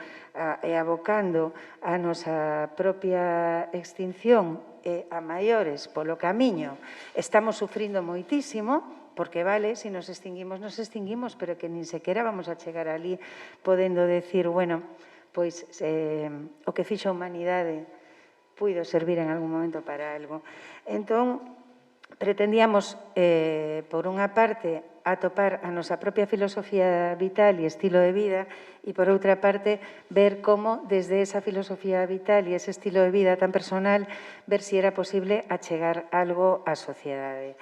e abocando a nosa propia extinción e a maiores polo camiño, estamos sufrindo moitísimo, porque vale, se nos extinguimos, pero que nin sequera vamos a chegar ali podendo decir, bueno, pois o que fixo a humanidade puido servir en algún momento para algo. Entón, pretendíamos, por unha parte, atopar a nosa propia filosofía vital e estilo de vida e, por outra parte, ver como, desde esa filosofía vital e ese estilo de vida tan personal, ver si era posible achegar algo á sociedade.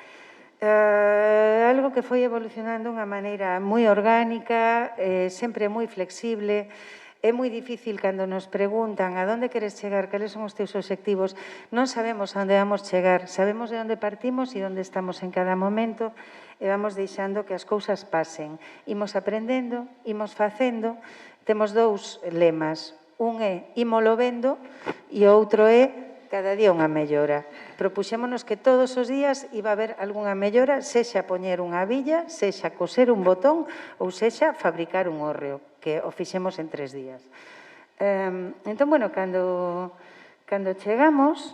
Algo que foi evolucionando de unha maneira moi orgánica, sempre moi flexible. É moi difícil cando nos preguntan a onde queres chegar, cales son os teus obxectivos. Non sabemos a onde vamos chegar, sabemos de onde partimos e onde estamos en cada momento e vamos deixando que as cousas pasen. Imos aprendendo, imos facendo. Temos dous lemas. Un é ímolo vendo e o outro é cada día unha mellora. Propuxémonos que todos os días iba a haber algunha mellora, sexa poñer unha villa, sexa coser un botón ou sexa fabricar un hórreo, que o fixemos en 3 días. Entón, bueno, cando chegamos,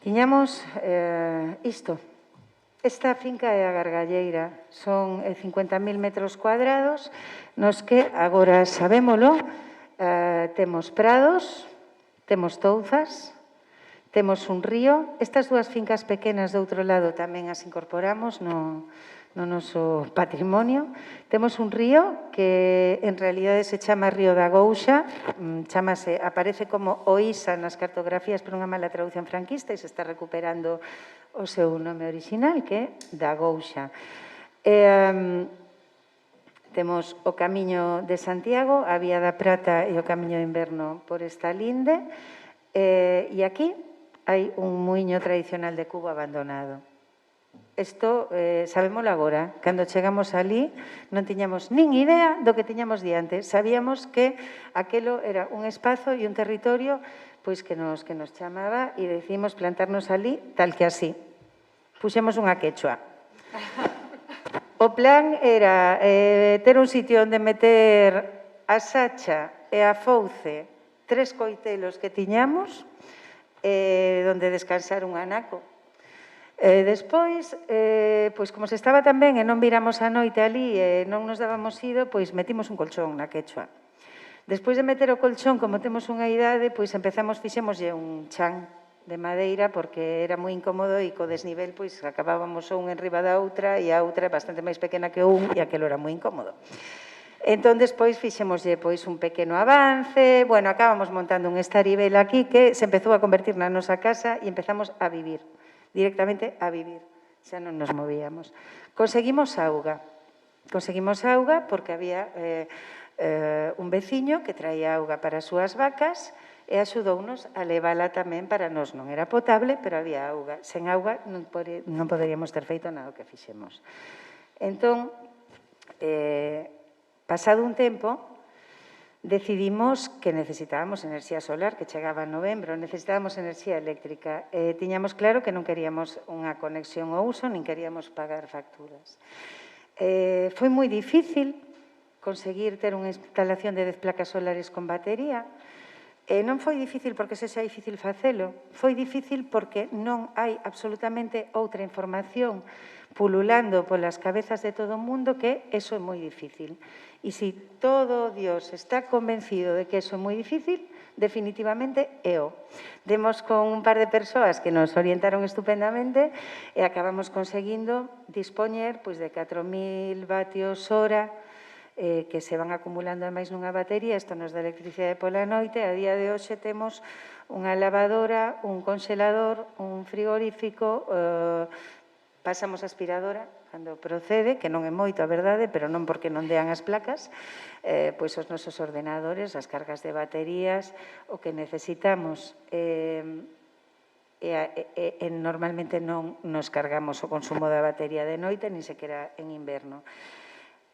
tiñamos isto. Esta finca é a Gargalleira, son 50.000 metros cuadrados, nos que agora sabémolo, temos prados, temos touzas, temos un río. Estas dúas fincas pequenas do outro lado tamén as incorporamos no noso patrimonio. Temos un río que en realidade se chama Río da Gouxa, aparece como Oísa nas cartografías por unha mala traducción franquista e se está recuperando o seu nome original, que é da Gouxa. Temos o Camiño de Santiago, a Vía da Prata e o Camiño de Inverno por esta linde, e aquí hai un muiño tradicional de cubo abandonado. Isto sabémolo agora. Cando chegamos ali non tiñamos nin idea do que tiñamos diante. Sabíamos que aquelo era un espazo e un territorio pois que nos chamaba e decidimos plantarnos ali tal que así. Puxemos unha quechua. O plan era ter un sitio onde meter a sacha e a fouce, 3 coitelos que tiñamos, onde descansar un anaco. Despois, pois como se estaba tan ben e non viramos a noite ali e non nos dábamos ido, pois metimos un colchón na quechua. Despois de meter o colchón, como temos unha idade, pois fixémoslle un chan de madeira porque era moi incómodo e co desnivel pois acabábamos un enriba da outra e a outra é bastante máis pequena que un e aquilo era moi incómodo. Entón, despois, fixémoslle un pequeno avance, bueno, acabamos montando un estaribel aquí que se empezou a convertir na nosa casa e empezamos a vivir, directamente a vivir, xa non nos movíamos. Conseguimos auga porque había un veciño que traía auga para as súas vacas e axudounos a levala tamén para nós. Non era potable, pero había auga. Sen auga non poderíamos ter feito nada o que fixemos. Entón, pasado un tempo, decidimos que necesitábamos enerxía solar, que chegaba en novembro, necesitábamos enerxía eléctrica. Tiñamos claro que non queríamos unha conexión ao uso, nin queríamos pagar facturas. Foi moi difícil conseguir ter unha instalación de 10 placas solares con batería. Non foi difícil porque sexa difícil facelo, foi difícil porque non hai absolutamente outra información pululando polas cabezas de todo o mundo que eso é moi difícil. E se todo Dios está convencido de que eso é moi difícil, definitivamente é o. Demos con un par de persoas que nos orientaron estupendamente e acabamos conseguindo dispoñer de 4.000 vatios hora que se van acumulando máis nunha batería. Isto nos dá electricidade pola noite. A día de hoxe temos unha lavadora, un congelador, un frigorífico, pasamos a aspiradora cando procede, que non é moito, a verdade, pero non porque non dean as placas, pois os nosos ordenadores, as cargas de baterías, o que necesitamos. Normalmente non nos cargamos o consumo da batería de noite, nin sequera en inverno.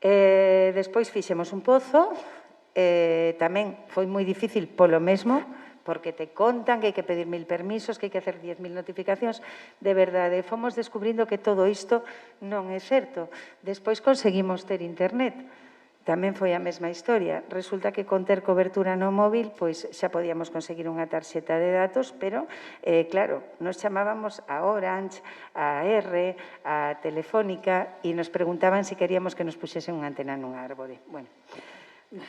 Despois fixemos un pozo, tamén foi moi difícil polo mesmo, porque te contan que hai que pedir 1000 permisos, que hai que hacer 10.000 notificacións. De verdade, fomos descubrindo que todo isto non é certo. Despois conseguimos ter internet. Tamén foi a mesma historia. Resulta que con ter cobertura no móvil, pois xa podíamos conseguir unha tarxeta de datos, pero, claro, nos chamábamos a Orange, a R, a Telefónica, e nos preguntaban se queríamos que nos puxesen unha antena nun árbore. Bueno,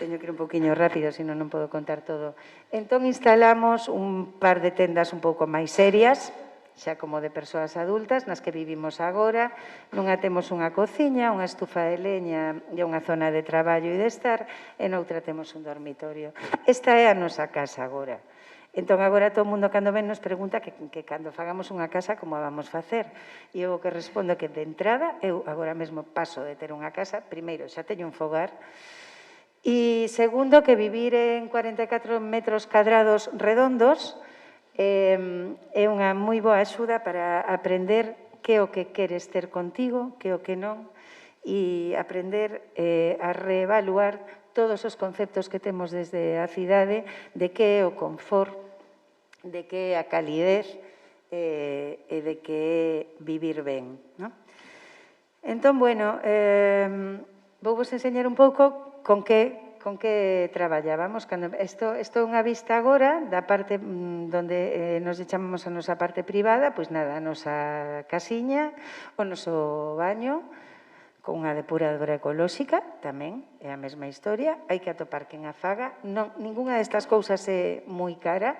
teño que ir un poquinho rápido, senón non podo contar todo. Entón, instalamos un par de tendas un pouco máis serias, xa como de persoas adultas, nas que vivimos agora. Nunha temos unha cociña, unha estufa de leña e unha zona de traballo e de estar, e noutra temos un dormitorio. Esta é a nosa casa agora. Entón, agora todo o mundo cando ven nos pregunta que cando fagamos unha casa como a vamos facer. E eu o que respondo que de entrada, eu agora mesmo paso de ter unha casa, primeiro xa teño un fogar, e segundo, que vivir en 44 metros cadrados redondos é unha moi boa axuda para aprender que é o que queres ter contigo, que é o que non, e aprender a reevaluar todos os conceptos que temos desde a cidade de que é o confort, de que é a calidez e de que é vivir ben. Entón, bueno, vou vos enseñar un pouco con que traballábamos. Isto é unha vista agora da parte onde nos chamamos a nosa parte privada, pois nada, a nosa casiña, o noso baño, con unha depuradora ecolóxica, tamén é a mesma historia. Hai que atopar quen a faga. Ninguna destas cousas é moi cara,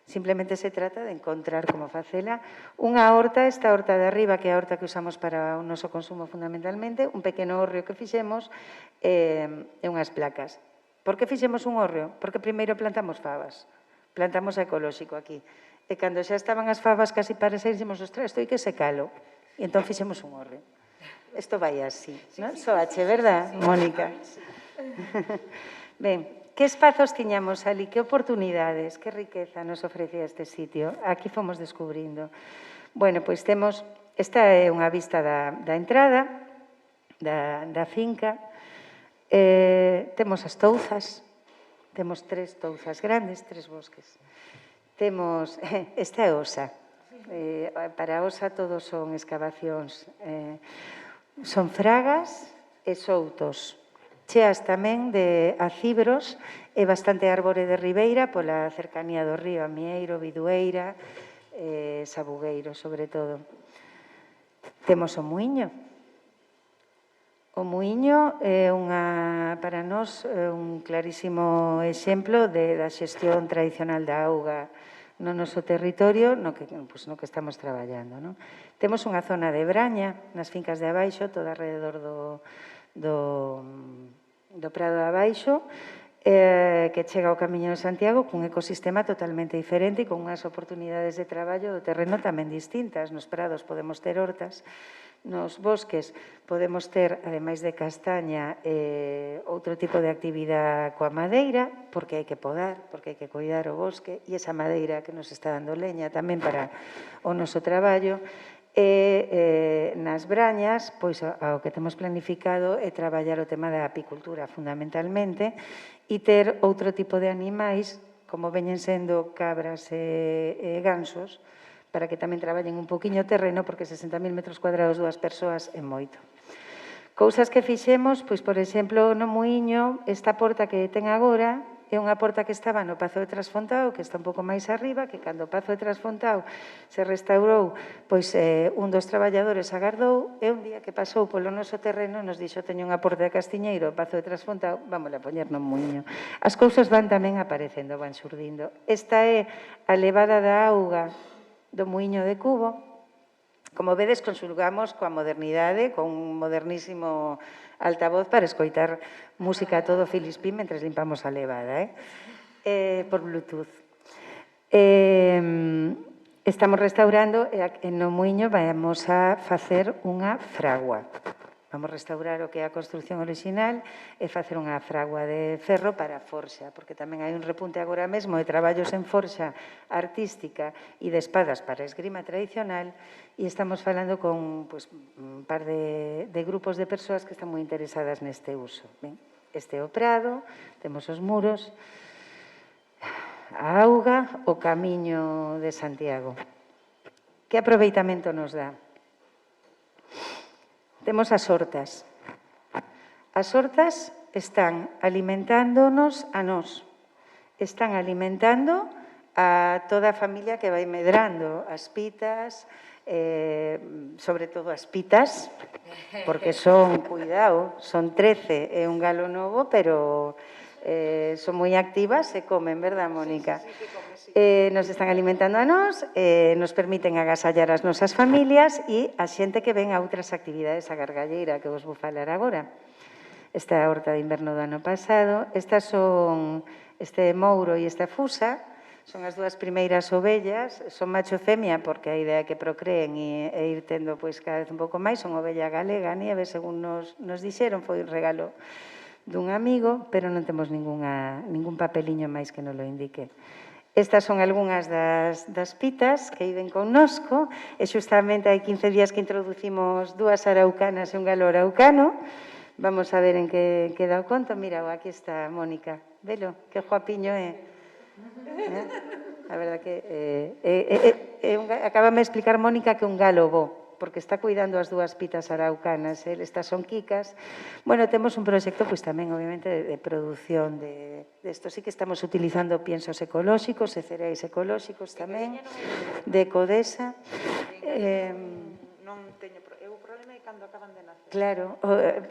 simplemente se trata de encontrar como facela. Unha horta, esta horta de arriba, que é a horta que usamos para o noso consumo fundamentalmente, un pequeno hórreo que fixemos e unhas placas. Por que fixemos un hórreo? Porque primeiro plantamos fabas. Plantamos a ecolóxico aquí. E cando xa estaban as fabas casi para sair, dixemos, ostras, isto hai que secalo. E entón fixemos un hórreo. Isto vai así, non? Soache, verdad, Mónica? Ben, que espazos tiñamos ali, que oportunidades, que riqueza nos ofrecía este sitio. Aquí fomos descubrindo. Bueno, pois temos, esta é unha vista da entrada da finca. Temos as touzas, temos 3 touzas grandes, 3 bosques. Temos, esta é Osa. Para Osa todos son excavacións. Son fragas e soutos. Cheas tamén de acibros e bastante árbore de ribeira pola cercanía do río, Amieiro, Bidueira, Sabugueiro, sobre todo. Temos o muiño. O muiño é para nós un clarísimo exemplo da xestión tradicional da auga no noso territorio no que estamos traballando. Temos unha zona de braña nas fincas de abaixo, toda alrededor do Prado de Abaixo, que chega ao Camiño de Santiago cun ecosistema totalmente diferente e con unhas oportunidades de traballo do terreno tamén distintas. Nos prados podemos ter hortas, nos bosques podemos ter, ademais de castaña, outro tipo de actividade coa madeira, porque hai que podar, porque hai que cuidar o bosque, e esa madeira que nos está dando leña tamén para o noso traballo. E nas brañas, pois ao que temos planificado é traballar o tema da apicultura fundamentalmente e ter outro tipo de animais, como veñen sendo cabras e gansos, para que tamén traballen un poquinho o terreno, porque 60.000 metros cuadrados 2 persoas é moito. Cousas que fixemos, pois, por exemplo, no muiño, esta porta que ten agora é unha porta que estaba no Pazo de Trasfontao, que está un pouco máis arriba, que cando o Pazo de Trasfontao se restaurou, pois un dos traballadores agardou, e un día que pasou polo noso terreno nos dixo, teño unha porta de Castiñeiro, o Pazo de Trasfontao, vámola a poñer no muiño. As cousas van tamén aparecendo, van xurdindo. Esta é a levada da auga do muiño de Cubo. Como vedes, conxugamos coa modernidade, con un modernísimo altavoz para escoitar música a todo filispín mentre limpamos a levada, por Bluetooth. Estamos restaurando e no Muiño vamos a facer unha fragua. Vamos restaurar o que é a construción original e facer unha fragua de ferro para a forxa, porque tamén hai un repunte agora mesmo de traballos en forxa artística e de espadas para a esgrima tradicional e estamos falando con un par de grupos de persoas que están moi interesadas neste uso. Este é o Prado, temos os muros, a auga, o camiño de Santiago. Que aproveitamento nos dá? Temos as hortas. As hortas están alimentándonos a nós. Están alimentando a toda a familia que vai medrando. As pitas, sobre todo as pitas, porque son, cuidado, son 13, é un galo novo, pero son moi activas e comen, verdad, Mónica? Nos están alimentando a nós, nos permiten agasallar as nosas familias e a xente que ven a outras actividades, a gargalleira, que vos vou falar agora. Esta é a horta de inverno do ano pasado. Estas son este mouro e esta fusa, son as dúas primeiras ovellas, son macho e femia porque a idea é que procreen e ir tendo cada vez un pouco máis, son ovella galega, nieve, según nos dixeron, foi un regalo dun amigo, pero non temos ningún papeliño máis que nos lo indique. Estas son algunhas das pitas que viven connosco e xustamente hai 15 días que introducimos dúas araucanas e un galo araucano. Vamos a ver en que dá o conto. Mira, aquí está Mónica. Velo, que guapiño é. A verdad que acábame de explicar Mónica que un galo bo, porque está cuidando as dúas pitas araucanas, estas son quicas. Bueno, temos un proxecto, pois tamén, obviamente, de produción de isto. Sí que estamos utilizando piensos ecolóxicos e cereais ecolóxicos tamén, de Codesa. Non teño o problema é cando acaban de nacer. Claro,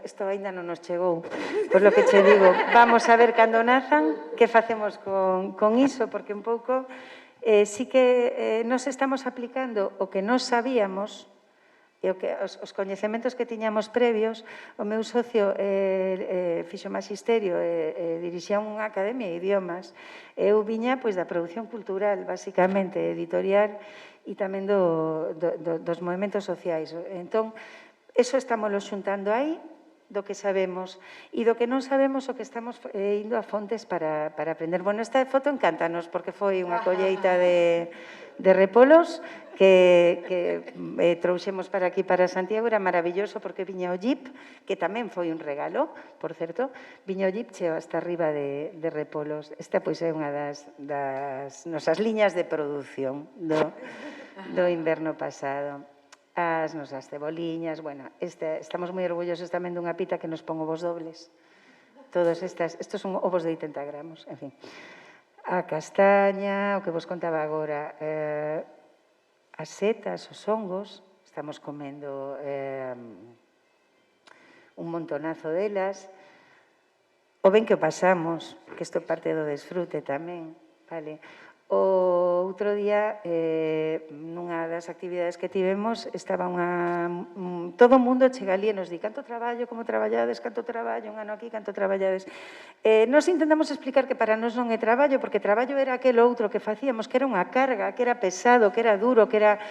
isto ainda non nos chegou. Por lo que che digo, vamos a ver cando nazan, que facemos con iso, porque un pouco sí que nos estamos aplicando o que nos sabíamos, e os coñecementos que tiñamos previos. O meu socio fixo magisterio e dirixía unha academia de idiomas. Eu viña da produción cultural, basicamente, editorial, e tamén dos movimentos sociais. Entón, eso estámoslo xuntando aí, do que sabemos, e do que non sabemos o que estamos indo a fontes para aprender. Bueno, esta foto encántanos, porque foi unha colleita de repolos que trouxemos para aquí, para Santiago. Era maravilloso porque viña o jeep, que tamén foi un regalo, por certo, viña o jeep cheo hasta arriba de repolos. Esta pois é unha das nosas liñas de produción do inverno pasado. As nosas ceboliñas, bueno, estamos moi orgullosos tamén dunha pita que nos pon ovos dobles. Todos estos son ovos de 80 gramos, en fin. A castaña, o que vos contaba agora, as setas, os hongos, estamos comendo un montonazo delas. O ben que o pasamos, que isto parte do desfrute tamén, vale? O outro día, nunha das actividades que tivemos, estaba todo o mundo chega ali e nos di canto traballo, como traballades, canto traballo, un ano aquí, canto traballades. Nos intentamos explicar que para nós non é traballo, porque traballo era aquel outro que facíamos, que era unha carga, que era pesado, que era duro, que era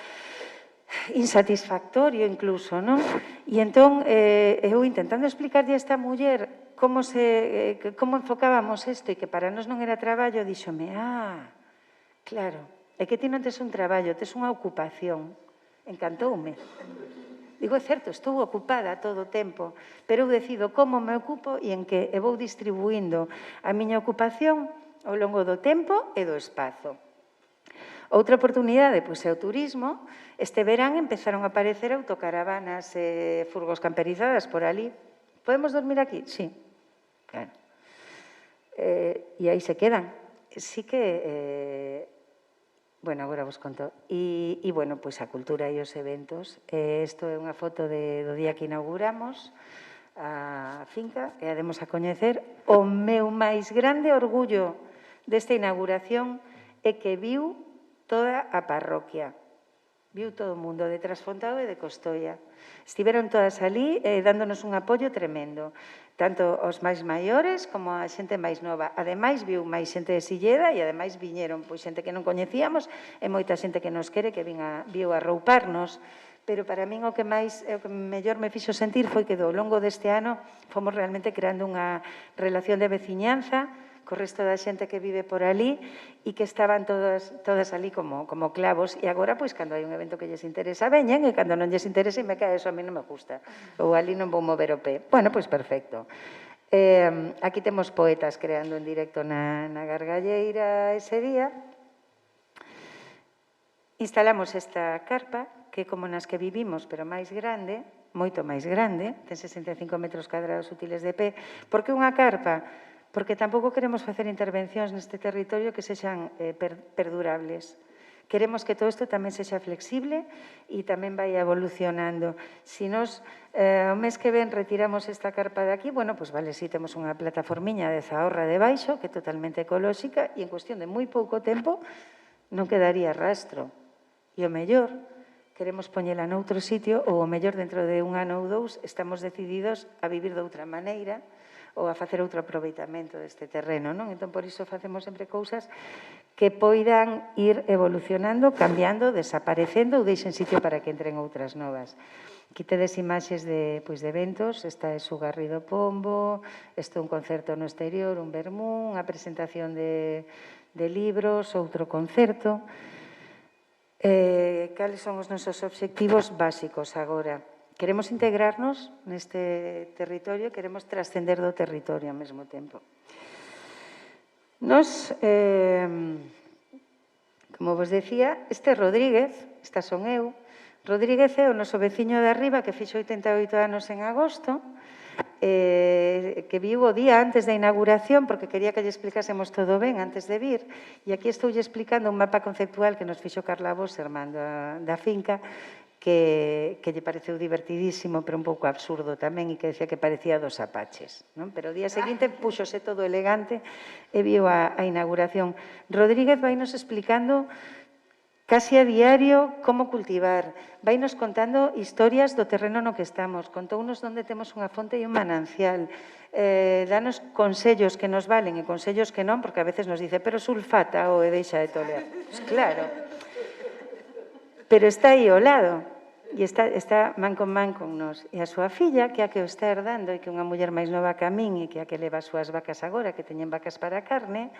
insatisfactorio incluso, non? E entón, eu intentando explicarlle a esta muller como enfocábamos isto e que para nós non era traballo, díxome, claro, é que ti non tes un traballo, tes unha ocupación. Encantoume. Digo, é certo, estou ocupada todo o tempo, pero eu decido como me ocupo e en que vou distribuindo a miña ocupación ao longo do tempo e do espazo. Outra oportunidade, pois, é o turismo. Este verán empezaron a aparecer autocaravanas e furgos camperizadas por ali. Podemos dormir aquí? Sí. Claro. E aí se quedan. Sí que... Bueno, agora vos conto. E, bueno, pois a cultura e os eventos. Isto é unha foto do día que inauguramos a finca e a demos a coñecer. O meu máis grande orgullo desta inauguración é que viu toda a parroquia. viu todo o mundo, de Trasfontao e de Costoia. Estiveron todas ali dándonos un apoio tremendo, tanto os máis maiores como a xente máis nova. Ademais, viu máis xente de Silleda e ademais viñeron xente que non coñecíamos e moita xente que nos quere que viu a rouparnos. Pero para min o que mellor me fixo sentir foi que ao longo deste ano fomos realmente creando unha relación de veciñanza co resto da xente que vive por ali e que estaban todas ali como clavos. E agora, pois, cando hai un evento que lles interesa, veñen, e cando non lles interesa, me cae, eso a mí non me gusta. Ou ali non vou mover o pé. Bueno, pois, perfecto. Aquí temos poetas creando en directo na Gargalleira ese día. Instalamos esta carpa, que é como nas que vivimos, pero máis grande, moito máis grande, ten 65 metros cuadrados útiles de pé. Por que unha carpa? Porque tampouco queremos facer intervencións neste territorio que sexan perdurables. Queremos que todo isto tamén sexa flexible e tamén vai evolucionando. Se nos o mes que ven retiramos esta carpa de aquí, bueno, pois vale, si temos unha plataformiña de Zahorra debaixo, que é totalmente ecolóxica, e en cuestión de moi pouco tempo non quedaría rastro. E o mellor, queremos poñela noutro sitio, ou o mellor dentro de un ano ou dous estamos decididos a vivir de outra maneira, ou a facer outro aproveitamento deste terreno, non? Entón, por iso facemos sempre cousas que poidan ir evolucionando, cambiando, desaparecendo ou deixen sitio para que entren outras novas. Aquí tedes imaxes de eventos, esta é Sugarrido Pombo, este é un concerto no exterior, un vermú, unha presentación de libros, outro concerto. Cales son os nosos obxectivos básicos agora? Queremos integrarnos neste territorio, queremos trascender do territorio ao mesmo tempo. Nos, como vos decía, este Rodríguez, esta son eu, Rodríguez é o noso veciño de arriba que fixo 88 anos en agosto, que viu o día antes da inauguración porque quería que lle explicásemos todo ben antes de vir, e aquí estou lle explicando un mapa conceptual que nos fixo Carla Bosserman da finca, que lle pareceu divertidísimo, pero un pouco absurdo tamén, e que decía que parecía dos apaches, non? Pero o día seguinte puxose todo elegante e viu a inauguración. Rodríguez vainos explicando casi a diario como cultivar, vainos contando historias do terreno no que estamos, contounos onde temos unha fonte e un manancial, danos consellos que nos valen e consellos que non, porque a veces nos dice, pero sulfata ou deixa de tolear. Pues claro. Pero está aí ao lado, e está man con nos. E a súa filla, que é a que o está herdando, e que é unha muller máis nova que a min, e que é a que leva as súas vacas agora, que teñen vacas para carne,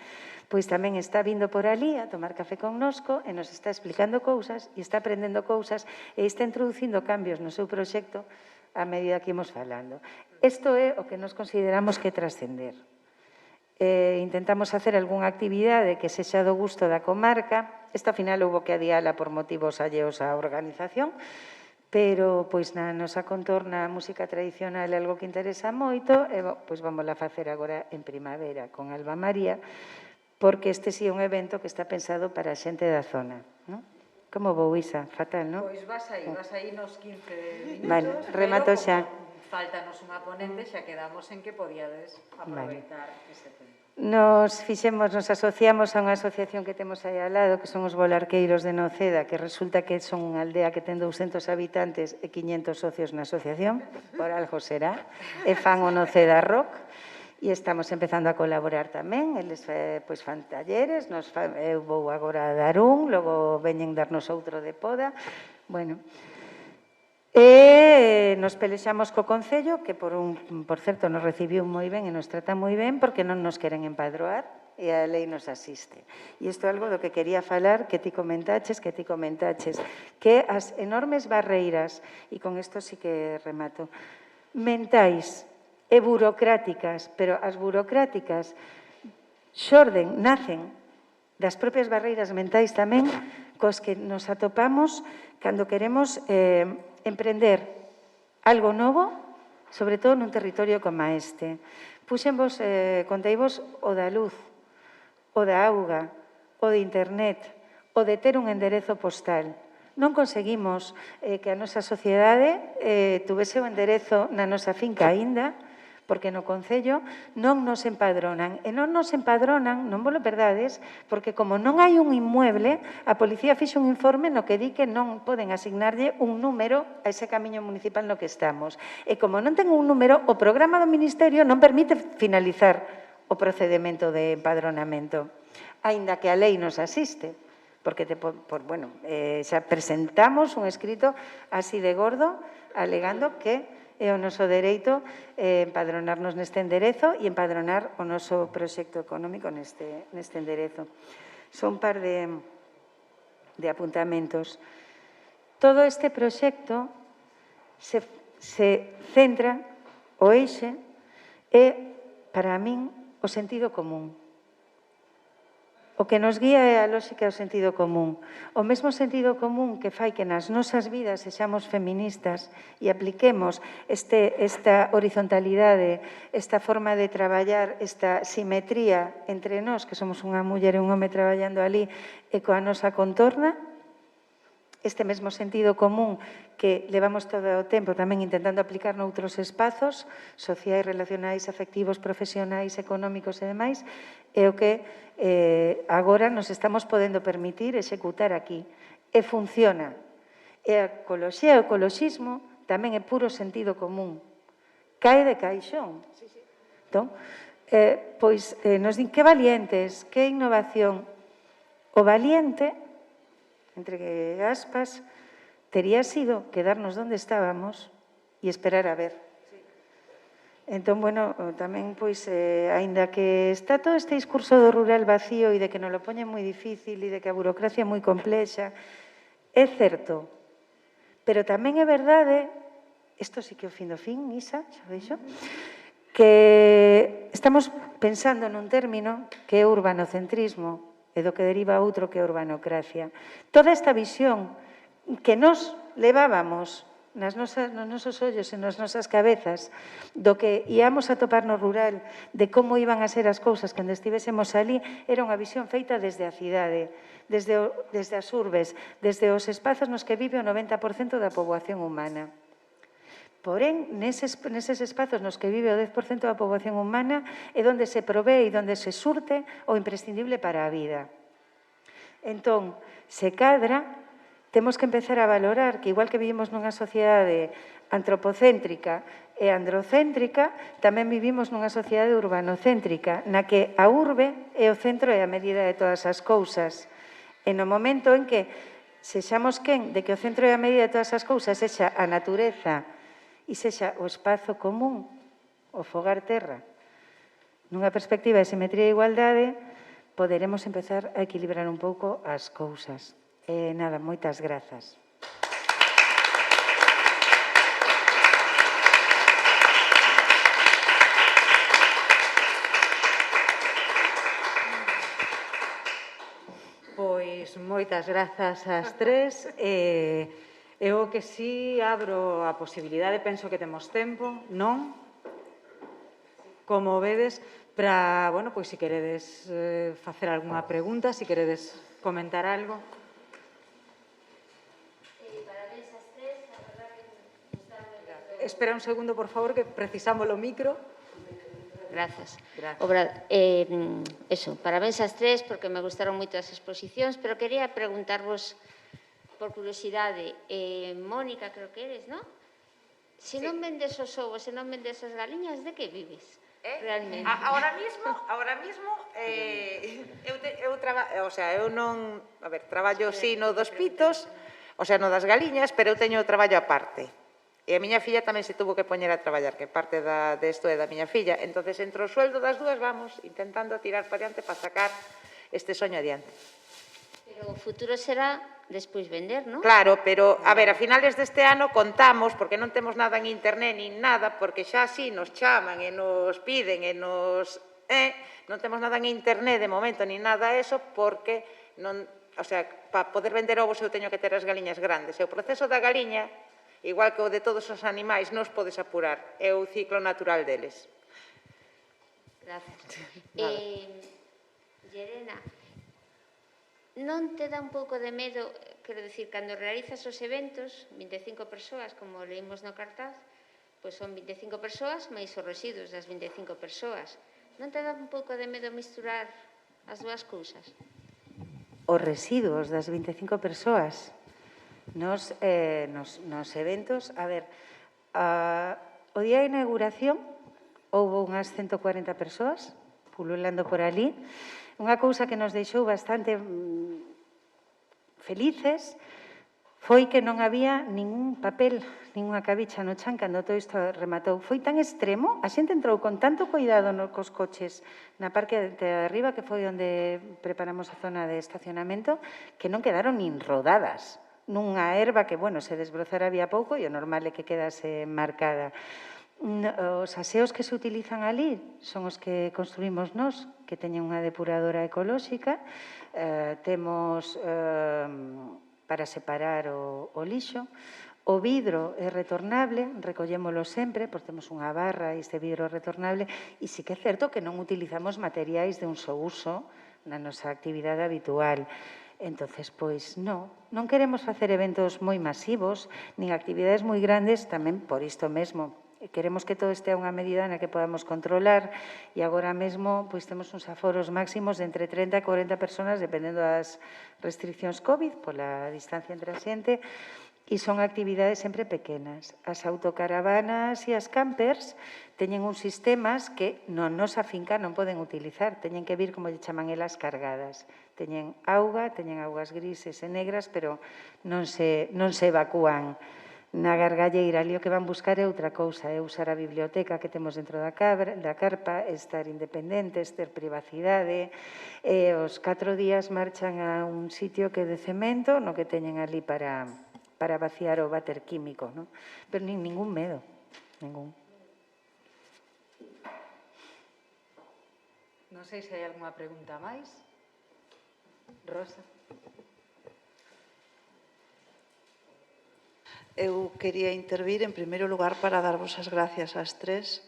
pois tamén está vindo por ali a tomar café connosco, e nos está explicando cousas, e está aprendendo cousas, e está introducindo cambios no seu proxecto a medida que imos falando. Isto é o que nos consideramos que trascender. Intentamos facer algunha actividade que sexa do gusto da comarca. Esta, ao final, houve que adiala por motivos alleos á organización, pero, pois, na nosa contorna a música tradicional é algo que interesa moito, e, pois, vamos a facer agora en primavera con Alba María, porque este sí é un evento que está pensado para a xente da zona, non? Como vou, Isa? Fatal, non? Pois vas aí nos 15 minutos. Vale, remato xa. Faltanos unha ponente, xa quedamos en que podíades aproveitar ese tempo. Nos asociamos a unha asociación que temos aí ao lado, que son os Volarqueiros de Noceda, que resulta que son unha aldea que ten 200 habitantes e 500 socios na asociación, por algo será, e fan o Noceda Rock, e estamos empezando a colaborar tamén, eles pois fan talleres, eu vou agora a dar un, logo veñen darnos outro de poda, bueno. E nos pelexamos co Concello, que por certo nos recibiu moi ben e nos trata moi ben porque non nos queren empadroar e a lei nos asiste. E isto é algo do que quería falar, que ti comentaches, que as enormes barreiras, e con isto sí que remato, mentais e burocráticas, pero as burocráticas nacen das propias barreiras mentais tamén, cos que nos atopamos cando queremos emprender algo novo, sobre todo nun territorio como este. Conteivos o da luz, o da auga, o de internet, o de ter un enderezo postal. Non conseguimos que a nosa sociedade tuvese o enderezo na nosa finca aínda, porque no Concello non nos empadronan. E non nos empadronan, non vos lo perdades, porque como non hai un inmueble, a Policía fixe un informe no que di que non poden asignarlle un número a ese camiño municipal no que estamos. E como non ten un número, o programa do Ministerio non permite finalizar o procedimento de empadronamento, aínda que a lei nos asiste. Porque xa presentamos un escrito así de gordo alegando que é o noso dereito empadronarnos neste enderezo e empadronar o noso proxecto económico neste enderezo. Son un par de apuntamentos. Todo este proxecto se centra, o eixe é, para min, o sentido común. O que nos guía é a lógica do sentido común. O mesmo sentido común que fai que nas nosas vidas sexamos feministas e apliquemos esta horizontalidade, esta forma de traballar, esta simetría entre nós, que somos unha muller e un home traballando ali, e coa nosa contorna, este mesmo sentido común que levamos todo o tempo tamén intentando aplicar noutros espazos sociais, relacionais, afectivos, profesionais, económicos e demais, é o que agora nos estamos podendo permitir executar aquí. E funciona. E a ecoloxía e o ecoloxismo tamén é puro sentido común. Cae de caixón. Entón, nos din que valientes, que innovación. O valiente, entre aspas, tería sido quedarnos donde estábamos e esperar a ver. Entón, tamén, aínda que está todo este discurso do rural vacío e de que nos lo poñen moi difícil e de que a burocracia é moi complexa, é certo, pero tamén é verdade, isto sí que é o fin do fin, Isa, xa veixo, que estamos pensando nun término que é urbanocentrismo e do que deriva outro que é urbanocracia. Toda esta visión que nos levábamos nos nosos ollos e nas nosas cabezas do que íamos a topar no rural, de como iban a ser as cousas cando estivésemos ali, era unha visión feita desde a cidade, desde as urbes, desde os espazos nos que vive o 90% da poboación humana. Porén, neses espazos nos que vive o 10% da poboación humana é onde se provee e onde se surte o imprescindible para a vida. Entón, se cadra, temos que empezar a valorar que, igual que vivimos nunha sociedade antropocéntrica e androcéntrica, tamén vivimos nunha sociedade urbanocéntrica, na que a urbe é o centro e a medida de todas as cousas. E no momento en que sexamos quen de que o centro e a medida de todas as cousas sexa a natureza e sexa o espazo común, o fogar terra, nunha perspectiva de simetría e igualdade, poderemos empezar a equilibrar un pouco as cousas. Nada, moitas grazas. Pois moitas grazas ás tres. Eu que si abro a posibilidade, penso que temos tempo, non? Como vedes, para, pois se queredes facer algunha pregunta, se queredes comentar algo. Espera un segundo, por favor, que precisamos o micro. Grazas. Parabéns ás tres, porque me gustaron moito as exposicións, pero quería preguntarvos, por curiosidade, Mónica, creo que eres, non? Se non vendes os ovos, se non vendes as galiñas, de que vives? Realmente. Ahora mismo, eu non, traballo sí no dos pitos, no das galiñas, pero eu teño traballo aparte. E a miña filla tamén se tuvo que poñer a traballar, que parte desto é da miña filla. Entonces, entre o sueldo das dúas, vamos intentando tirar para diante para sacar este soño adiante. Pero o futuro será despois vender, non? Claro, pero, a finales deste ano contamos, porque non temos nada en internet nin nada, porque xa así nos chaman e nos piden e nos... non temos nada en internet de momento, nin nada eso, porque non... para poder vender ovos eu teño que ter as galiñas grandes. E o proceso da galiña, igual que o de todos os animais, non os podes apurar. É o ciclo natural deles. Grazas. Llerena, non te dá un pouco de medo, quero dicir, cando realizas os eventos, 25 persoas, como leímos no cartaz, pois son 25 persoas, máis os residuos das 25 persoas. Non te dá un pouco de medo misturar as dúas cousas? Os residuos das 25 persoas nos eventos, a ver, o día de inauguración houve unhas 140 persoas pululando por ali. Unha cousa que nos deixou bastante felices foi que non había ningún papel, ninguna cabicha no chan cando todo isto rematou. Foi tan extremo, a xente entrou con tanto cuidado cos coches na parte de arriba, que foi onde preparamos a zona de estacionamento, que non quedaron nin rodadas nunha herba que, bueno, se desbrozara había pouco e o normal é que quedase marcada. Os aseos que se utilizan ali son os que construímos nós, que teñen unha depuradora ecolóxica. Temos para separar o lixo. O vidro é retornable, recollémolo sempre, porque temos unha barra e este vidro é retornable, e sí que é certo que non utilizamos materiais de un só uso na nosa actividade habitual. Entonces, pois, non queremos facer eventos moi masivos, nin actividades moi grandes, tamén por isto mesmo. Queremos que todo este a unha medida na que podamos controlar e agora mesmo pois temos uns aforos máximos de entre 30 e 40 personas dependendo das restriccións COVID pola distancia entre a xente e son actividades sempre pequenas. As autocaravanas e as campers teñen uns sistemas que na nosa finca non poden utilizar, teñen que vir, como lle chaman elas, cargadas. Teñen augas grises e negras, pero non se evacúan na gargalleira. Ali o que van buscar é outra cousa, é usar a biblioteca que temos dentro da carpa, estar independentes, ter privacidade. Os 4 días marchan a un sitio que é de cemento, no que teñen ali para vaciar o váter químico, non? Pero ningún medo, ningún. Non sei se hai algunha pregunta máis. Rosa. Eu quería intervir en primeiro lugar para darvos as gracias ás tres,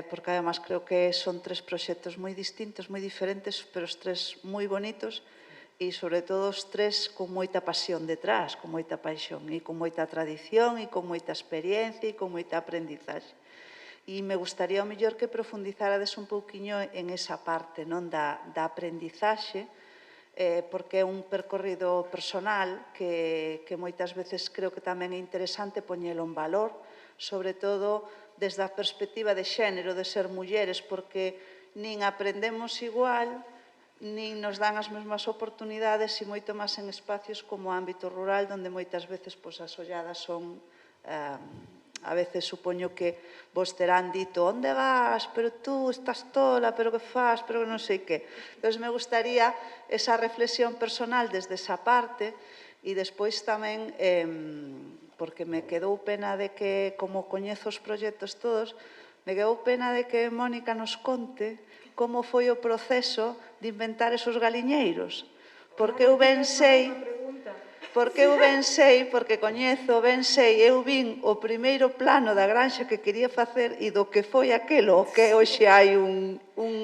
porque además creo que son 3 proxectos moi distintos, moi diferentes, pero os 3 moi bonitos e, sobre todo, os 3 con moita pasión detrás, con moita paixón e con moita tradición e con moita experiencia e con moita aprendizaxe. E me gustaría, ao mellor, que profundizarades un pouquiño en esa parte da aprendizaxe, porque é un percorrido personal que moitas veces creo que tamén é interesante poñelo en valor, sobre todo desde a perspectiva de xénero, de ser mulleres, porque nin aprendemos igual, nin nos dan as mesmas oportunidades e moito máis en espacios como o ámbito rural, onde moitas veces as olladas son... A veces supoño que vos terán dito onde vas, pero tú estás tola, pero que faz, pero que non sei que. Entón, me gustaría esa reflexión personal desde esa parte e despois tamén, porque me quedou pena de que, como coñezo os proxectos todos, me quedou pena de que Mónica nos conte como foi o proceso de inventar esos galiñeiros. Porque eu ben sei... porque coñezo, ben sei, eu vin o primeiro plano da granxa que quería facer e do que foi aquelo, que hoxe hai un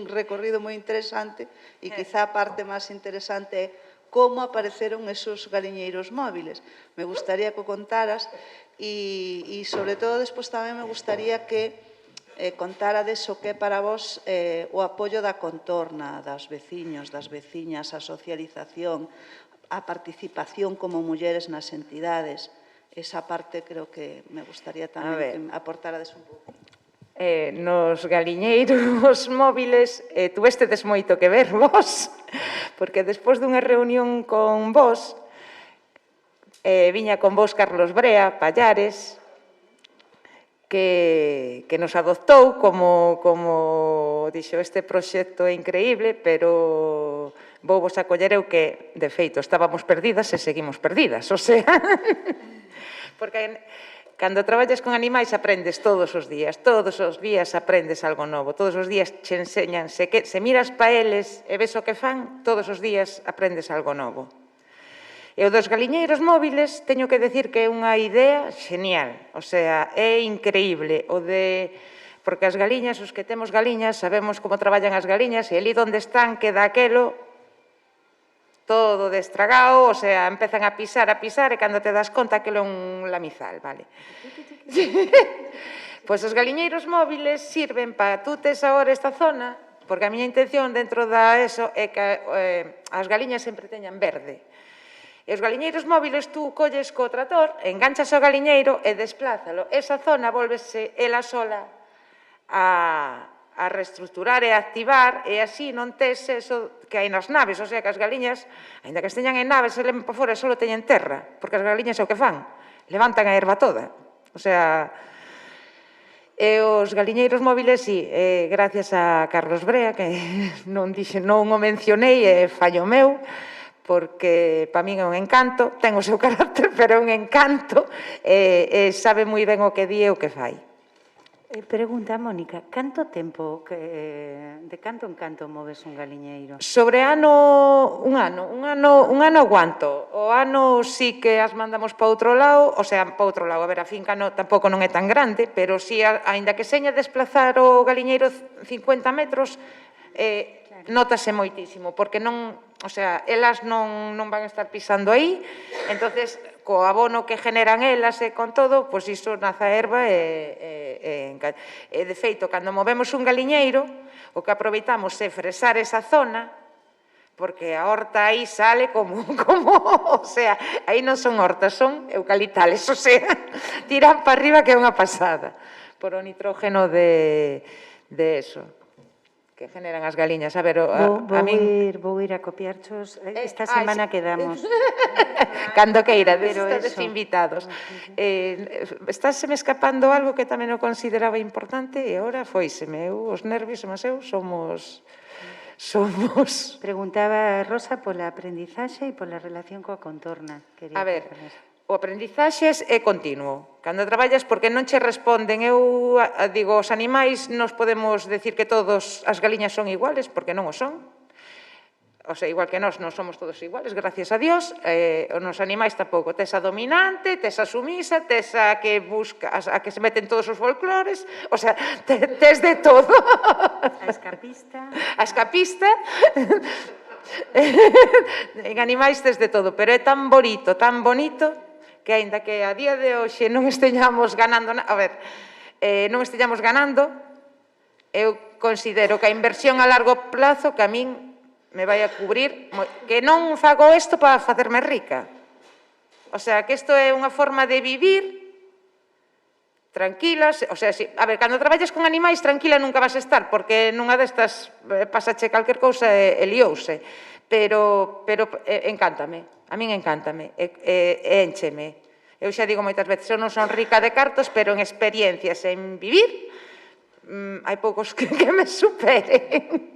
recorrido moi interesante e quizá a parte máis interesante é como apareceron esos galiñeiros móviles. Me gustaría que o contaras e sobre todo, despois tamén me gustaría que contarades o que é para vos o apoio da contorna, das veciños, das veciñas, a socialización, a participación como mulleres nas entidades. Esa parte creo que me gustaría tamén que aportarades un pouco. Nos galiñeiros móviles tuvestedes moito que ver vos, porque despois dunha reunión con vos, viña con vos Carlos Brea, Pallares, que nos adoptou como dixo, este proxecto é increíble, pero vou vos acoller eu que, de feito, estábamos perdidas e seguimos perdidas, o sea, porque cando traballas con animais aprendes todos os días aprendes algo novo, todos os días che enseñan, se miras pa eles e ves o que fan, todos os días aprendes algo novo. E o dos galiñeiros móviles, teño que decir que é unha idea genial, o sea, é increíble, porque as galiñas, os que temos galiñas, sabemos como traballan as galiñas, e ali onde están queda aquelo todo destragado, o sea, empezan a pisar, e cando te das conta aquilo é un lamizal, vale? Pois os galiñeiros móviles sirven para tú tes agora esta zona, porque a miña intención dentro da ESO é que as galiñas sempre teñan verde. E os galiñeiros móviles tú colles co trator, enganchas o galiñeiro e desplázalo. Esa zona volvese ela sola a reestructurar e a activar, e así non tes eso que hai nas naves, o sea que as galiñas, ainda que esteñan en naves, se leven para fora, só teñen terra, porque as galiñas é o que fan, levantan a erva toda. O sea, e os galiñeiros móviles, sí, gracias a Carlos Brea, que non o mencionei, é fallo meu, porque para min é un encanto, ten o seu carácter, pero é un encanto, e sabe moi ben o que di e o que fai. Pregunta, Mónica, canto tempo, de canto en canto moves un galiñeiro? Sobre un ano aguanto. O ano sí que as mandamos para outro lado, o sea, para outro lado, a ver, a finca tampouco non é tan grande, pero sí, aínda que seña desplazar o galiñeiro 50 metros, notase moitísimo, porque non, o sea, elas non van a estar pisando aí, entonces, co abono que generan elas e con todo, pois iso nace a erva e de feito, cando movemos un galiñeiro, o que aproveitamos é fresar esa zona, porque a horta aí sale como, o sea, aí non son hortas, son eucaliptales, o sea, tiran para arriba que é unha pasada, por o nitrógeno de eso que generan as galiñas. A ver, vou ir a copiarchos esta semana quedamos. Cando queira, estades invitados. Estáseme escapando algo que tamén o consideraba importante e agora foiseme. Os nervios e eu somos... Preguntaba Rosa pola aprendizaxe e pola relación coa contorna. A ver, o aprendizaxe é continuo. Cando traballas, porque non che responden, eu digo, os animais nos podemos decir que todas as galiñas son iguales, porque non o son. O sea, igual que nós non somos todos iguales, gracias a Dios. Nos animais tampouco. Tes a dominante, tes a sumisa, tes a que busca, a que se meten todos os folclores, o sea, tes de todo. A escapista. A escapista. En animais tes de todo, pero é tan bonito, que aínda que a día de hoxe non esteñamos ganando, non esteñamos ganando, eu considero que a inversión a largo plazo que a min me vai a cubrir, que non fago isto para facerme rica. O sea, que isto é unha forma de vivir tranquilas, o sea, a ver, cando traballas con animais tranquila nunca vas a estar, porque nunha destas pasache calquer cousa e liouse, pero encántame. A min encántame, éncheme. Eu xa digo moitas veces, eu non son rica de cartos, pero en experiencias, en vivir, hai poucos que me superen.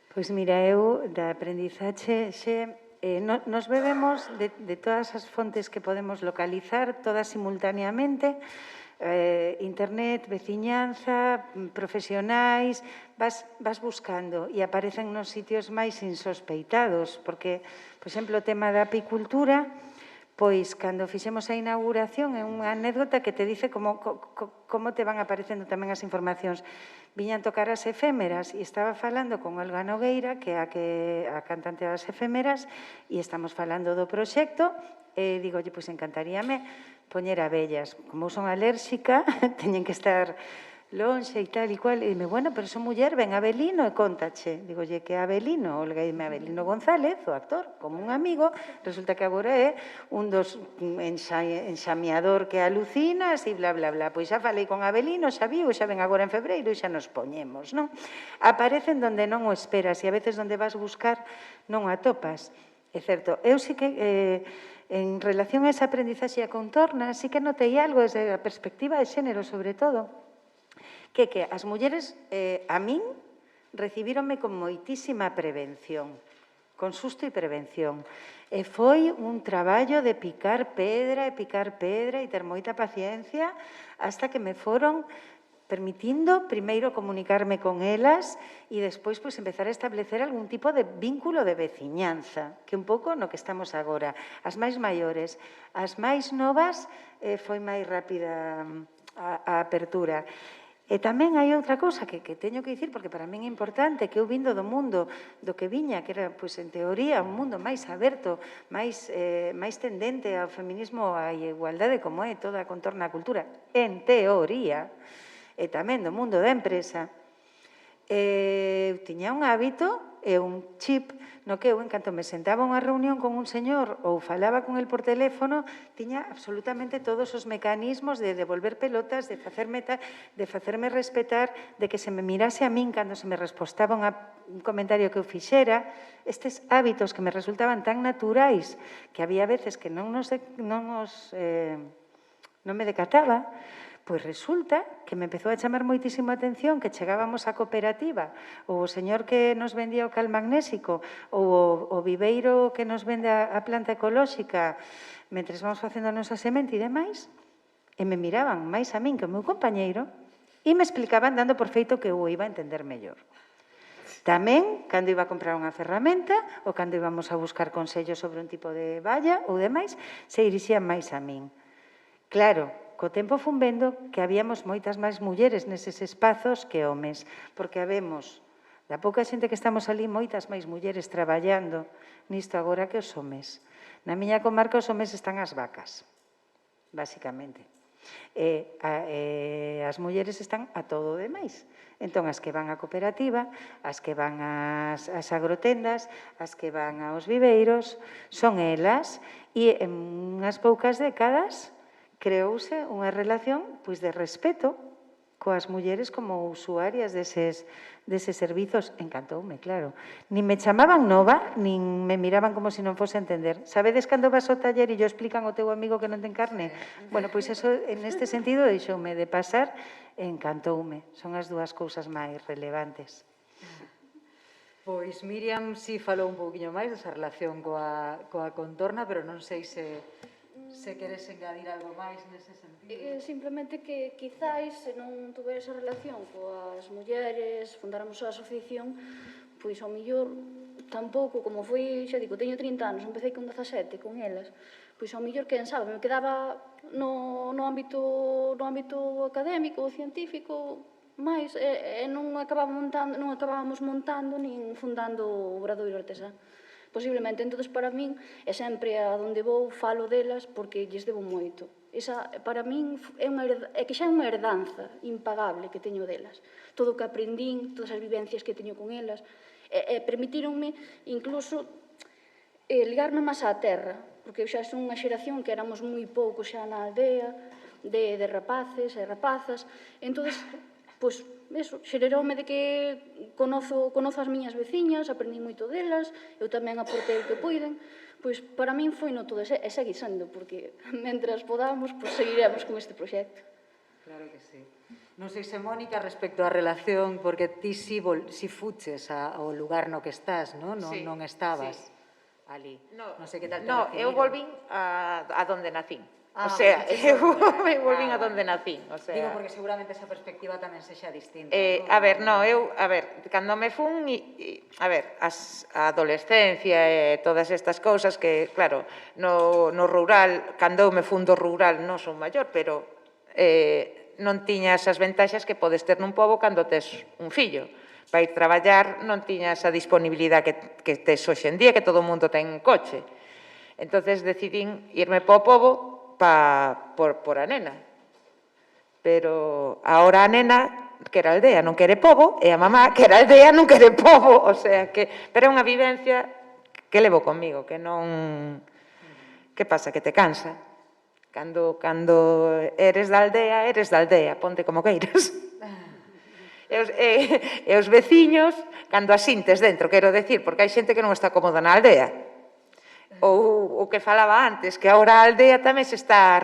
Pois mira, eu da aprendizaxe nos bebemos de todas as fontes que podemos localizar, todas simultaneamente, internet, veciñanza, profesionais, vas buscando e aparecen nos sitios máis insospeitados, porque, por exemplo, o tema da apicultura, pois, cando fixemos a inauguración, é unha anécdota que te dice como te van aparecendo tamén as informacións. Viñan tocar as efémeras e estaba falando con Olga Nogueira, que é a cantante das efémeras, e estamos falando do proxecto, e digolle, pois encantaríame poñer abellas. Como son alérxica, teñen que estar lonxe e tal e cual. E dime, bueno, pero son muller, ven Abelino e contache. Digolle que Abelino, Olga, dime Abelino González, o actor, como un amigo, resulta que agora é un dos enxameador que alucinas e bla, bla, bla. Pois xa falei con Abelino, xa viu, xa ven agora en febreiro e xa nos poñemos, non? Aparecen donde non o esperas e a veces donde vas buscar non o atopas. É certo, eu sí que... En relación a esa aprendizaxe a contorna, sí que notei algo desde a perspectiva de xénero, sobre todo, que as mulleres, a min, recibíronme con moitísima prevención, con susto e prevención. E foi un traballo de picar pedra e ter moita paciencia hasta que me foron permitindo primeiro comunicarme con elas e despois empezar a establecer algún tipo de vínculo de veciñanza, que un pouco no que estamos agora. As máis maiores, as máis novas foi máis rápida a apertura. E tamén hai outra cousa que teño que dicir, porque para min é importante, que eu vindo do mundo do que viña, que era, pois, en teoría, un mundo máis aberto, máis tendente ao feminismo, á igualdade, como é toda a contorna a cultura, en teoría, e tamén do mundo da empresa, eu tiña un hábito e un chip no que eu, en canto me sentaba a unha reunión con un señor ou falaba con el por teléfono, tiña absolutamente todos os mecanismos de devolver pelotas, de facerme respetar, de que se me mirase a min cando se me respostaba un comentario que eu fixera. Estes hábitos que me resultaban tan naturais que había veces que non me decataba, pois resulta que me empezou a chamar moitísimo a atención que chegábamos á cooperativa, ou o señor que nos vendía o cal magnésico, ou o viveiro que nos vende a planta ecolóxica, mentres vamos facendo a nosa semente e demais, e me miraban máis a min que o meu compañeiro e me explicaban dando por feito que eu iba a entender mellor. Tamén, cando iba a comprar unha ferramenta ou cando íbamos a buscar consellos sobre un tipo de valla ou demais, se dirixían máis a min. Claro, co tempo fun vendo que habíamos moitas máis mulleres neses espazos que homes, porque habemos, da pouca xente que estamos ali, moitas máis mulleres traballando nisto agora que os homes. Na miña comarca os homes están ás vacas, basicamente. As mulleres están a todo o demais. Entón, as que van á cooperativa, as que van ás agrotendas, as que van aos viveiros, son elas, e en unhas poucas décadas creouse unha relación pois de respeto coas mulleres como usuarias deses servizos. Encantoume, claro. Nin me chamaban nova, nin me miraban como se non fose a entender. Sabedes cando vas ao taller e yo explican ao teu amigo que non ten carne? Bueno, pois eso, en este sentido, deixoume de pasar e encantoume. Son as dúas cousas máis relevantes. Pois Miriam si falou un pouquiño máis desa relación coa contorna, pero non sei se queres engadir algo máis nese sentido. Simplemente que quizáis, se non tuver esa relación coas mulleres, fundáramos a asociación, pois ao mellor tampouco, como foi, xa digo, teño 30 anos, empecé con 17 con elas, pois ao mellor, quen sabe, me quedaba no ámbito académico, científico, máis, e non acabábamos montando nin fundando o Obradoiro Artesán. Posiblemente, entonces, para min, e sempre a donde vou falo delas porque lles debo moito. Esa, para min, é que xa é unha herdanza impagable que teño delas. Todo o que aprendín, todas as vivencias que teño con elas, permitíronme, incluso, ligarme máis á terra, porque xa son unha xeración que éramos moi poucos xa na aldea, de rapaces e rapazas, entonces, pois, eso, xereroume de que conozo as miñas veciñas, aprendí moito delas, eu tamén aportei o que poiden, pois para min foi no todo, e segui sendo, porque mentras podamos, pois seguiremos con este proxecto. Claro que sí. Non sei se, Mónica, respecto á relación, porque ti si fuches ao lugar no que estás, non estabas ali. Non sei que tal te recibiron. Eu volvín a donde nacín. O sea, eu volvín a donde nacín. Digo, porque seguramente esa perspectiva tamén sexa distinta. Cando me fun, a adolescencia e todas estas cousas que, claro, no rural, cando eu me fun do rural, non son maior, pero non tiña esas ventaxas que podes ter nun pobo cando tes un fillo. Para ir traballar non tiña esa disponibilidade que tes hoxe en día, que todo o mundo ten coche. Entonces decidín irme para o pobo por a nena. Pero ahora a nena quere aldea, non quere pobo, e a mamá quere aldea, non quere pobo. O sea que, pero é unha vivencia que levo comigo, que non... Que pasa? Que te cansa. Cando eres da aldea, ponte como queiras. E os veciños, cando asintes dentro, quero decir, porque hai xente que non está cómoda na aldea. Ou o que falaba antes, que agora a aldea tamén se está...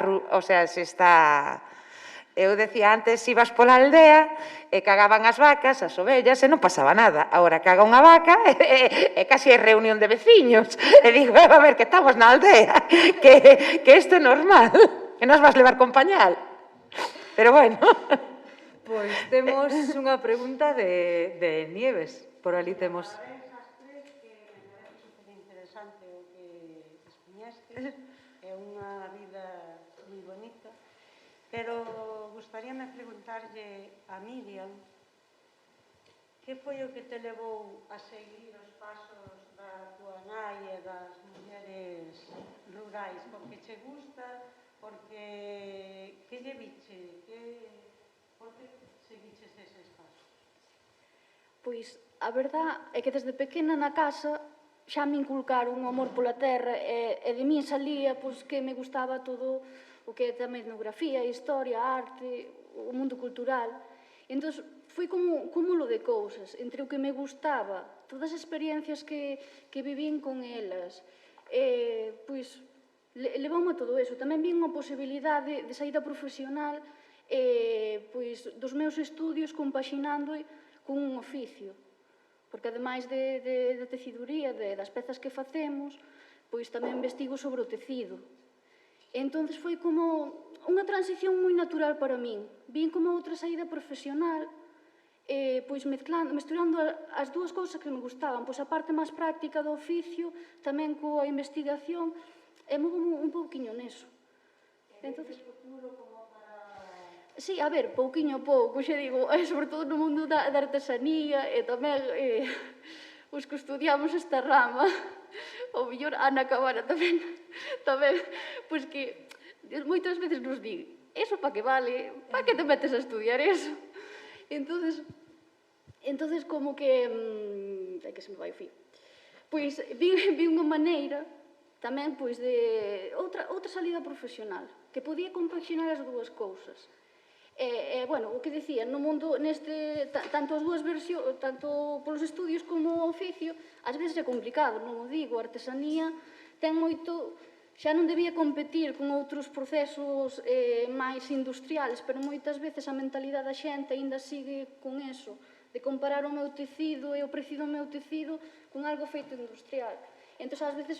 Eu decía antes, ibas pola aldea e cagaban as vacas, as ovellas, e non pasaba nada. Agora caga unha vaca e casi hai reunión de veciños. E digo, a ver, que estamos na aldea, que isto é normal, que nos vas levar con pañal. Pero bueno. Pois temos unha pregunta de Nieves. Por ali temos... É unha vida moi bonita. Pero gustaríame preguntarlle a Miriam que foi o que te levou a seguir os pasos da tua nai e das mulleres rurais, porque che gusta, porque que lle viche, por que seguiches eses pasos? Pois a verdad é que desde pequena na casa xa me inculcaron o amor pola terra e de min salía pois, que me gustaba todo o que é tamén etnografía, historia, arte, o mundo cultural. Entón, foi como un cúmulo de cousas, entre o que me gustaba, todas as experiencias que vivín con elas, pois, levoume a todo eso. Tamén vi unha posibilidade de saída profesional pois, dos meus estudios compaxinando con un oficio. Porque, ademais de teciduría, das pezas que facemos, pois tamén investigo sobre o tecido. Entón, foi como unha transición moi natural para min. Vin como outra saída profesional, pois mesturando as dúas cousas que me gustaban, pois a parte máis práctica do oficio, tamén coa investigación, e movo un pouquiño neso. Entonces, sí, a ver, pouquiño a pouco, xa digo, sobre todo no mundo da artesanía e tamén os que estudiamos esta rama, o mellor Ana Cabana tamén, pois que moitas veces nos di, eso pa que vale, pa que te metes a estudiar eso? Entonces como que, é que se me vai o fío, pois vi unha maneira tamén pois de outra salida profesional, que podía compaxinar as dúas cousas. Bueno, o que dicía, no mundo, tanto as dúas versións, tanto polos estudios como o oficio, ás veces é complicado, non o digo, a artesanía ten moito, xa non debía competir con outros procesos máis industriales, pero moitas veces a mentalidade da xente aínda sigue con eso, de comparar o meu tecido e o precio do meu tecido con algo feito industrial. Entón, ás veces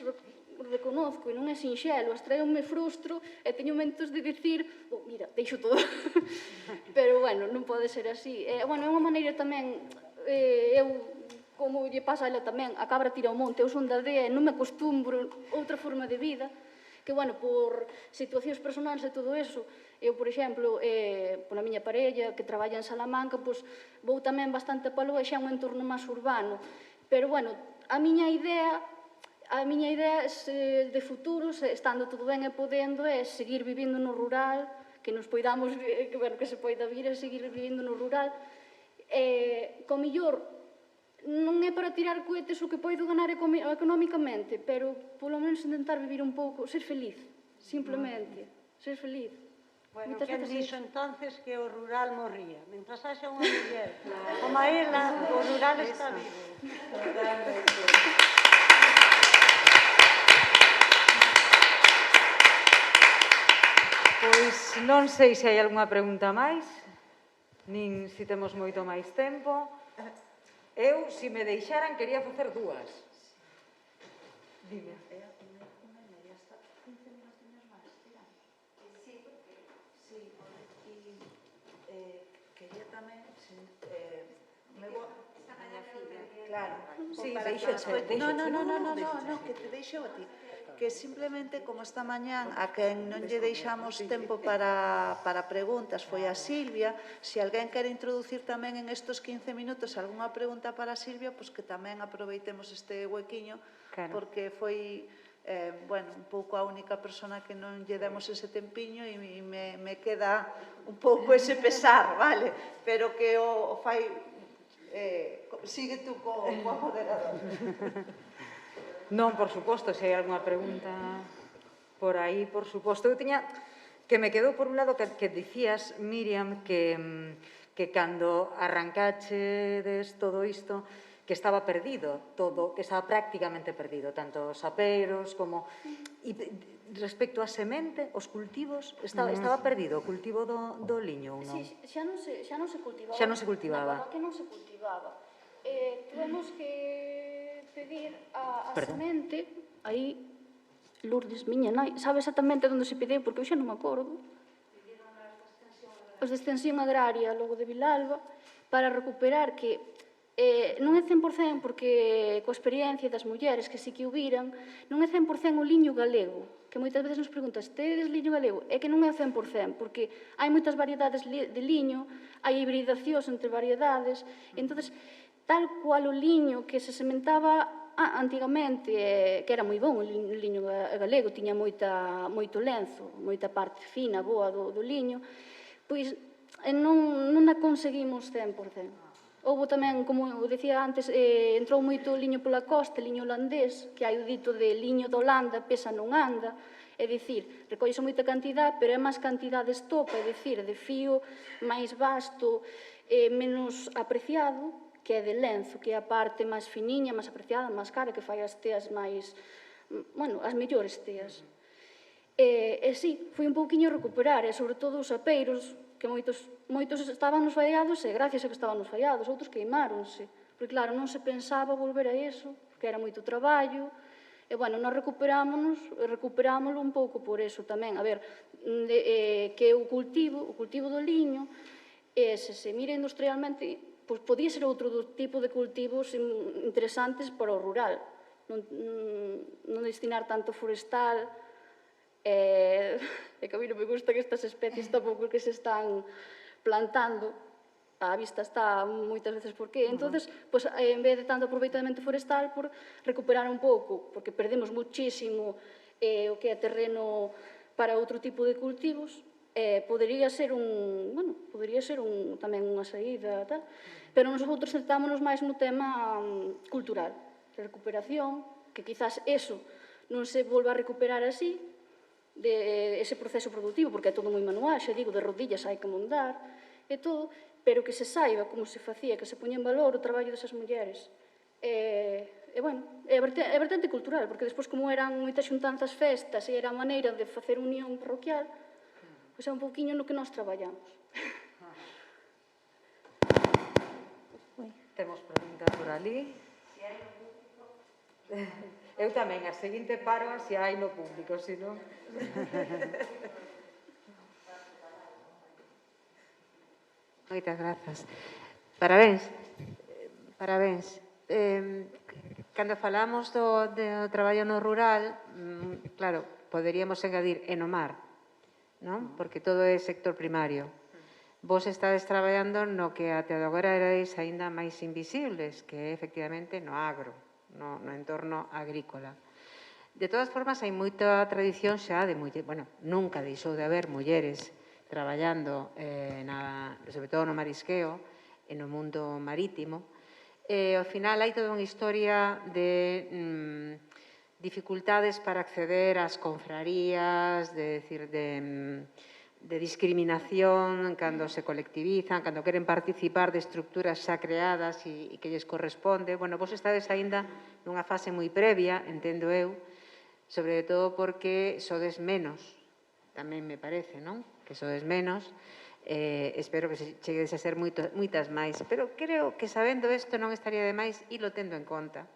reconozco, e non é sinxelo, me frustro e teño momentos de dicir, mira, deixo todo. Pero, bueno, non pode ser así. Bueno, é unha maneira tamén, eu, como lle pasa a ela tamén, a cabra tira ao monte, eu son da aldea e non me acostumbro outra forma de vida, que, bueno, por situacións personais e todo eso, eu, por exemplo, pola miña parella, que traballa en Salamanca, pois vou tamén bastante a palo e xa un entorno máis urbano. Pero, bueno, a miña idea de futuro, estando todo ben e podendo, é seguir vivindo no rural, que nos poidamos, que se poida vir e seguir vivindo no rural. Co mellor, non é para tirar cohetes o que poido ganar económicamente, pero polo menos intentar vivir un pouco, ser feliz, simplemente, ser feliz. Bueno, quen dixo entonces que o rural morría? Mentras haxa unha muller como a ela, o rural está vivo. Pois non sei se hai algunha pregunta máis, nin se temos moito máis tempo. Eu, se me deixaran, quería facer dúas. Dime. Quería tamén... Claro, sí, deixo. No, que te deixo a ti. Que simplemente, como esta mañán, a quen non lle deixamos tempo para preguntas foi a Silvia, se alguén quere introducir tamén en estos 15 minutos algunha pregunta para Silvia, pois que tamén aproveitemos este huequiño, porque foi, bueno, un pouco a única persona que non lle demos ese tempiño e me queda un pouco ese pesar, vale? Pero que o fai... Sigue tú coa moderadora. Non, por suposto, se hai algunha pregunta por aí, por suposto. Eu tiña que me quedou por un lado que dicías, Miriam, que cando arrancachedes todo isto, que estaba perdido todo, que estaba prácticamente perdido, tanto os apeiros como... E respecto á semente, os cultivos, estaba perdido o cultivo do liño, ou non? Sí, xa non se cultivaba. Xa non se cultivaba. Na verdad que non se cultivaba. Tuvemos que pedir a semente, aí Lourdes, miña nai, sabe exactamente onde se pediu, porque eu xa non me acordo. Os de Extensión Agraria, logo de Vilalba, para recuperar que Non é 100% porque coa experiencia das mulleres que sí que o viran, non é 100% o liño galego, que moitas veces nos preguntas, tedes liño galego? É que non é 100%, porque hai moitas variedades de liño, hai hibridacións entre variedades, entonces tal cual o liño que se sementaba antigamente, que era moi bon o liño galego, tiña moito lenzo, moita parte fina, boa do liño, pois non a conseguimos 100%. Houve tamén, como eu dicía antes, entrou moito liño pola costa, liño holandés, que hai o dito de liño da Holanda, pesa non anda, é dicir, recollese moita cantidad, pero é máis cantidade estopa, é dicir, de fío máis vasto, menos apreciado, que é de lenzo, que é a parte máis finiña, máis apreciada, máis cara, que fai as teas máis, bueno, as mellores teas. E sí, foi un pouquiño recuperar, e sobre todo os apeiros, que moitos estaban nos fallados, e gracias a que estaban nos fallados, outros queimáronse. Porque, claro, non se pensaba volver a eso, porque era moito traballo, e, bueno, nós recuperámoslo un pouco por eso tamén. A ver, que o cultivo do liño, se se mira industrialmente, pois podía ser outro tipo de cultivos interesantes para o rural. Non destinar tanto forestal, e que a mí non me gustan estas especies tampouco que se están plantando, a vista está moitas veces por qué. Entonces, pois, en vez de tanto aproveitamento forestal, por recuperar un pouco, porque perdemos muchísimo o que é terreno para outro tipo de cultivos, podería ser tamén unha saída, tal, pero nosotros centrámonos máis no tema cultural, de recuperación, que quizás eso non se volva a recuperar así, de ese proceso productivo, porque é todo moi manual, xa digo, de rodillas hai que mondar, e todo, pero que se saiba como se facía, que se poña en valor o traballo desas mulleres. E, bueno, é vertente cultural, porque despois, como eran moitas xuntanzas festas e era a maneira de facer unión parroquial, pois é un pouquiño no que nós traballamos. Temos preguntas por ali. Eu tamén, a seguinte paro se hai no público, se non... Moitas grazas. Parabéns. Cando falamos do traballo no rural, claro, poderíamos engadir e no mar, non? Porque todo é sector primario. Vos estades traballando no que até agora erais aínda máis invisibles, que é efectivamente no agro, no entorno agrícola. De todas formas, hai moita tradición xa de mulleres, bueno, nunca deixou de haber mulleres traballando, sobre todo no marisqueo, e no mundo marítimo. Ao final, hai toda unha historia de dificultades para acceder ás confrarías, de discriminación cando se colectivizan, cando queren participar de estructuras xa creadas e que lles corresponde. Bueno, vos estades aínda nunha fase moi previa, entendo eu, sobre todo porque sodes menos, tamén me parece, non? Que sodes menos, espero que cheguedes a ser moitas máis, pero creo que sabendo isto non estaría de máis e lo tendo en conta.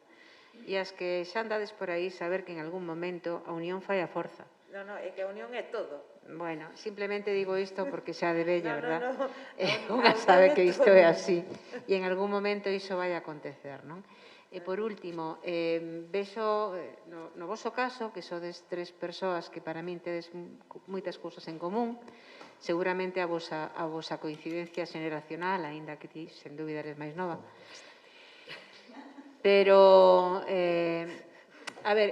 E as que xa andades por aí, saber que en algún momento a unión fai a forza. Non, é que a unión é todo. Bueno, simplemente digo isto porque xa de bella, verdad? No, Unha sabe que isto é así e en algún momento iso vai a acontecer, non? E por último, vexo no voso caso que sodes 3 persoas que para min tedes moitas cousas en común, seguramente a vosa coincidencia xeneracional, aínda que ti, sen dúbida, eres máis nova. Pero, a ver,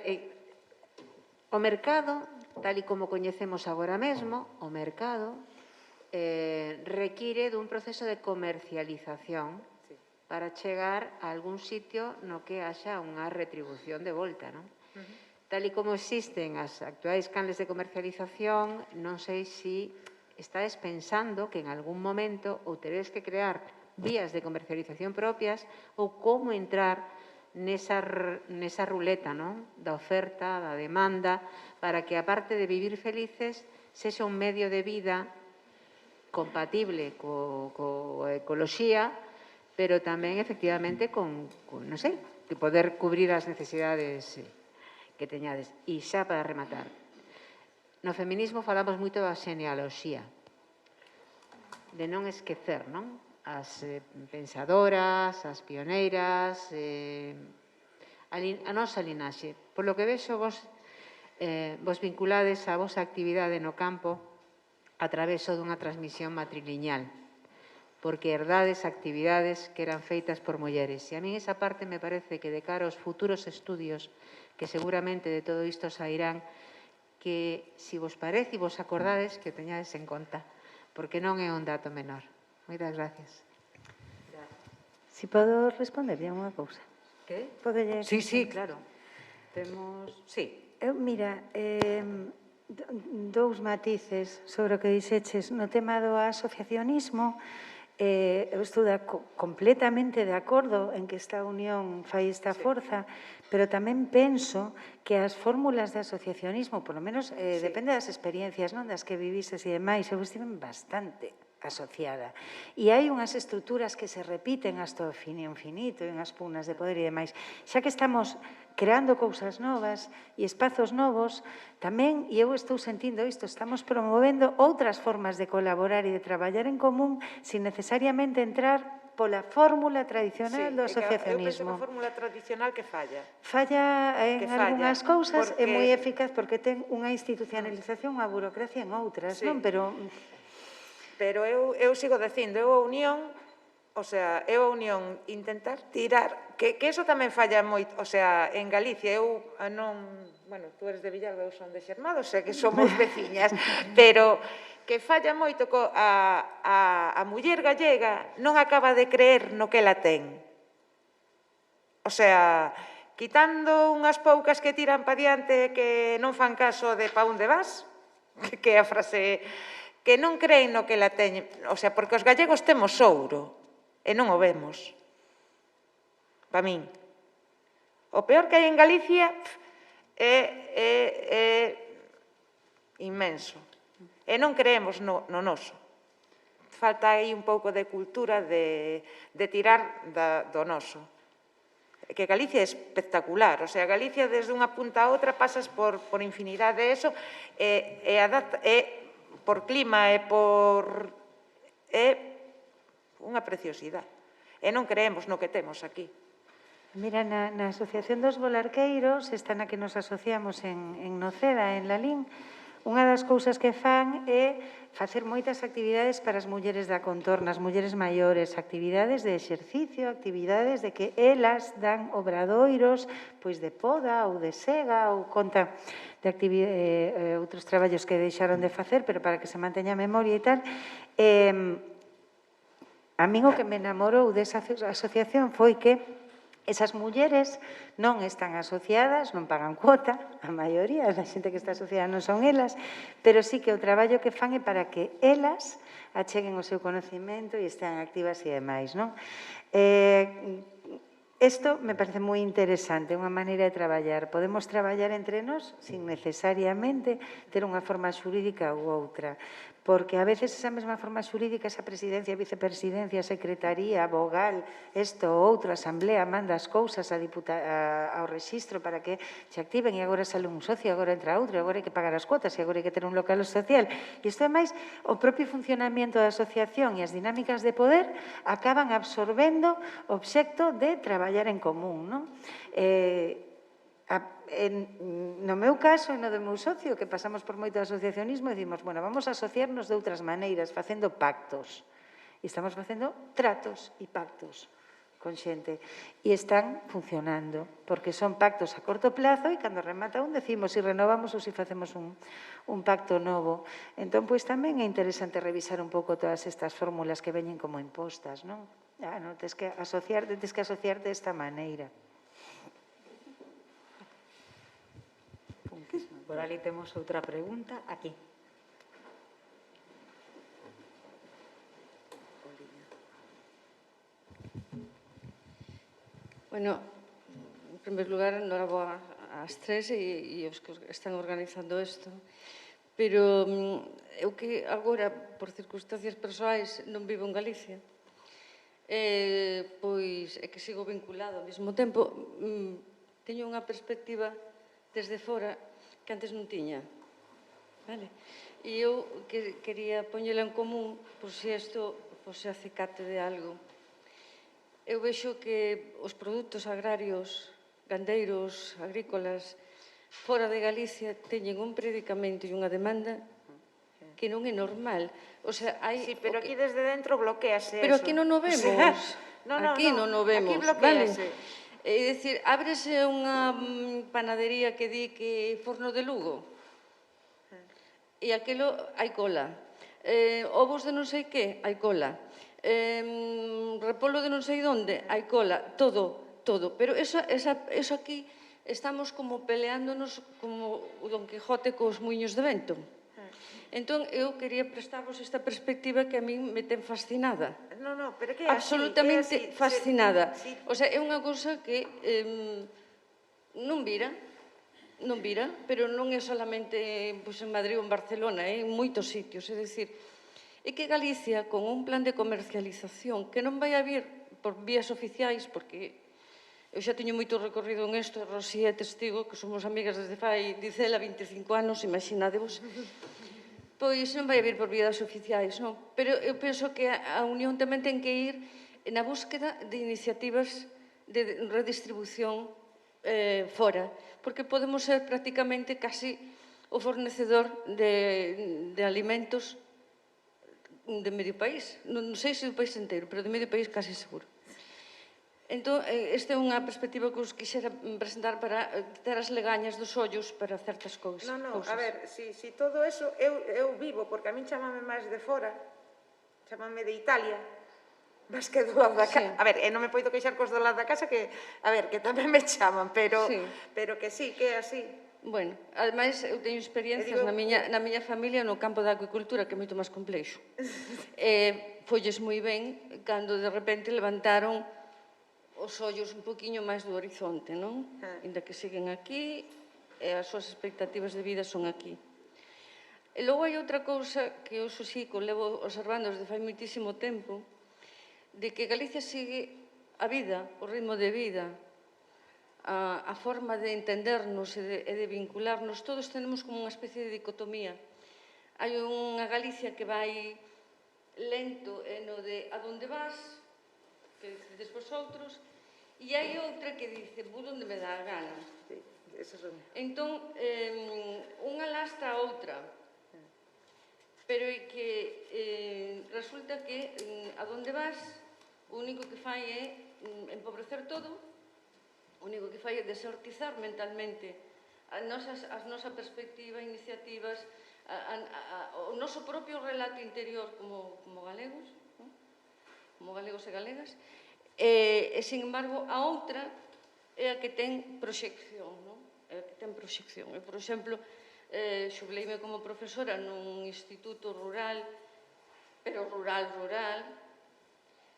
o mercado, tal e como coñecemos agora mesmo, o mercado require dun proceso de comercialización para chegar a algún sitio no que haxa unha retribución de volta, non? Tal e como existen as actuais canles de comercialización, non sei se estáis pensando que en algún momento ou teréis que crear vías de comercialización propias ou como entrar nesa ruleta, non? Da oferta, da demanda, para que, aparte de vivir felices, sexa un medio de vida compatible coa ecoloxía, pero tamén, efectivamente, con non sei, de poder cubrir as necesidades que teñades. E xa para rematar, no feminismo falamos moito da xenealoxía, de non esquecer, non? as pensadoras, as pioneiras, a nosa linaxe. Por lo que vexo, vos vinculades a vosa actividade no campo a traveso dunha transmisión matrilineal, porque herdades actividades que eran feitas por mulleres. E a min esa parte me parece que de cara aos futuros estudios que seguramente de todo isto sairán, que, se vos parece e vos acordades, que teñades en conta, porque non é un dato menor. Moitas gracias. Si podo responder unha cousa. Que? Podolle... Sí, claro. Temos... Sí. Mira, dous matices sobre o que dixeches. No tema do asociacionismo, eu estou completamente de acordo en que esta unión fai esta forza, pero tamén penso que as fórmulas de asociacionismo, por lo menos depende das experiencias das que vivises e demais, eu estive bastante asociada. E hai unhas estruturas que se repiten hasta o infinito, e unhas pugnas de poder e demais. Xa que estamos creando cousas novas e espazos novos, tamén, e eu estou sentindo isto, estamos promovendo outras formas de colaborar e de traballar en común sin necesariamente entrar pola fórmula tradicional do asociacionismo. Eu penso que a fórmula tradicional que falla. Falla en algunhas cousas, é moi eficaz porque ten unha institucionalización, unha burocracia en outras, non? Pero eu sigo dicindo, eu a unión, intentar tirar, que eso tamén falla moito, en Galicia, eu non, bueno, tú eres de Villalba, eu son de Xermado, sei que somos veciñas, pero que falla moito a muller gallega non acaba de creer no que ela ten. Quitando unhas poucas que tiran pa diante que non fan caso de pa onde vas, que é a frase... que non creen no que la teñen, porque os gallegos temos ouro, e non o vemos. Pa min. O peor que hai en Galicia é inmenso. E non creemos no noso. Falta aí un pouco de cultura de tirar do noso. Que Galicia é espectacular. Galicia desde unha punta a outra pasas por infinidade de eso e por clima e por... é unha preciosidade. E non creemos no que temos aquí. Mira, na Asociación dos Volarqueiros, esta na que nos asociamos en Noceda, en Lalín, unha das cousas que fan é facer moitas actividades para as mulleres da contorna, as mulleres maiores, actividades de exercicio, actividades de que elas dan obradoiros pois de poda ou de sega ou conta de outros traballos que deixaron de facer, pero para que se manteña a memoria e tal. A min o que me enamorou desa asociación foi que esas mulleres non están asociadas, non pagan cuota, a maioría da xente que está asociada non son elas, pero sí que o traballo que fan é para que elas acheguen o seu conocimento e estean activas e demais, non? Isto me parece moi interesante, unha maneira de traballar. Podemos traballar entre nós sin necesariamente ter unha forma xurídica ou outra, porque a veces esa mesma forma xurídica, esa presidencia, vicepresidencia, secretaría, vogal, isto ou outro, asamblea, manda as cousas ao rexistro para que se activen e agora sale un socio, agora entra outro, agora hai que pagar as cuotas e agora hai que ter un local social. E isto é máis o propio funcionamento da asociación e as dinámicas de poder acaban absorbendo o obxecto de traballar en común, non? No meu caso e no do meu socio, que pasamos por moito asociacionismo, decimos, bueno, vamos a asociarnos de outras maneiras, facendo pactos. E estamos facendo tratos e pactos con xente. E están funcionando, porque son pactos a corto plazo e cando remata un decimos se renovamos ou se facemos un pacto novo. Entón, pois tamén é interesante revisar un pouco todas estas fórmulas que veñen como impostas, non? Tens que asociarte desta maneira. Por ali temos outra pregunta, aquí. Bueno, en primer lugar, enhoraboa ás tres e os que están organizando isto. Pero eu que agora, por circunstancias persoais, non vivo en Galicia, pois é que sigo vinculado ao mesmo tempo, teño unha perspectiva desde fora que antes non tiña. E eu quería poñela en común por se isto se acicate de algo. Eu vexo que os produtos agrarios, gandeiros, agrícolas, fora de Galicia, teñen un predicamento e unha demanda que non é normal. O sea, hai... Sí, pero aquí desde dentro bloquease eso. Pero aquí non o vemos. Aquí non o vemos. Aquí bloquease. É dicir, ábrese unha panadería que di que forno de Lugo e aquilo hai cola. Ovos de non sei que, hai cola. Repolo de non sei onde, hai cola. Todo, todo. Pero eso aquí estamos como peleándonos como o Don Quijote cos muiños de vento. Entón, eu quería prestarvos esta perspectiva que a min me ten fascinada. No, pero que é así. Absolutamente fascinada. O sea, é unha cousa que non vira, pero non é solamente en Madrid ou en Barcelona, é en moitos sitios. É dicir, é que Galicia, con un plan de comercialización que non vai a vir por vías oficiais, porque eu xa teño moito recorrido en isto, Rosy é testigo, que somos amigas desde fai, dicela, 25 anos, imaginadevos, pois non vai a vir por vías oficiais, non? Pero eu penso que a Unión tamén ten que ir na búsqueda de iniciativas de redistribución fora, porque podemos ser prácticamente casi o fornecedor de alimentos de medio país. Non sei se do país inteiro, pero de medio país casi seguro. Entón, esta é unha perspectiva que os quixera presentar para quitar as legañas dos ollos para certas cousas. Non, a ver, si todo eso eu vivo, porque a min chamame máis de fora, chamame de Italia, máis que do lado da casa. A ver, non me poido queixar cos do lado da casa, que, a ver, que tamén me chaman, pero que sí, que é así. Bueno, ademais, eu teño experiencias na miña familia no campo da acuicultura, que é moito máis complexo. Folles moi ben cando de repente levantaron os ollos un poquinho máis do horizonte, non? Inda que siguen aquí, e as súas expectativas de vida son aquí. E logo hai outra cousa que eu Xuxico levo observando desde fai moitísimo tempo, de que Galicia sigue a vida, o ritmo de vida, a forma de entendernos e de vincularnos. Todos tenemos como unha especie de dicotomía. Hai unha Galicia que vai lento no de a donde vas, que dices vos outros, e hai outra que dice, vou onde me dá a gana. Entón, unha lastra a outra, pero é que resulta que a donde vas, o único que fai é empobrecer todo, o único que fai é desertizar mentalmente as nosa perspectiva, iniciativas, o noso propio relato interior como galegos, como galegos e galegas, e, sin embargo, a outra é a que ten proxección, non? É a que ten proxección. Eu, por exemplo, xubleime como profesora nun instituto rural, pero rural,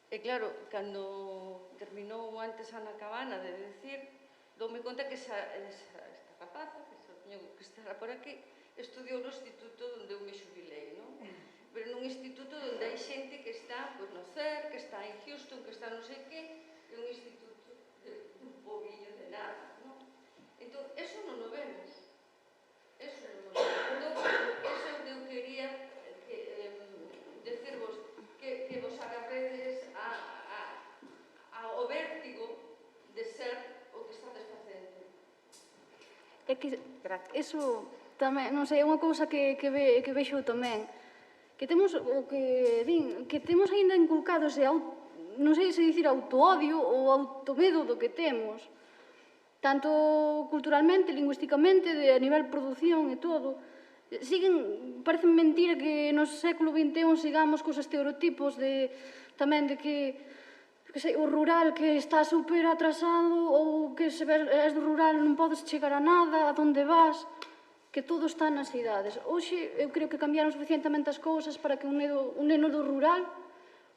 e claro, cando terminou antes Ana Cabana de decir, doume conta que esta rapaza, que estará por aquí, estudiou no instituto onde eu me xubilei, non? Pero nun instituto onde hai xente que está no CER, que está en Houston, que está non sei que, é un instituto de un pobillo de nada, non? Entón, eso non o vemos. Eso non o vemos. Entón, eso eu quería decirvos que vos agarredes ao vértigo de ser o que estades facendo. É que eso tamén, non sei, é unha cousa que vexo tamén, que temos o que din, que temos aínda inculcado ese non sei se dicir autoodio ou automedo do que temos, tanto culturalmente, lingüísticamente, a nivel produción e todo. Parece mentira que no século XXI sigamos cos estereotipos tamén de que o rural que está super atrasado ou que se és do rural non podes chegar a nada, a donde vas, que todo está nas cidades. Hoxe eu creo que cambiaron suficientemente as cousas para que un neno do rural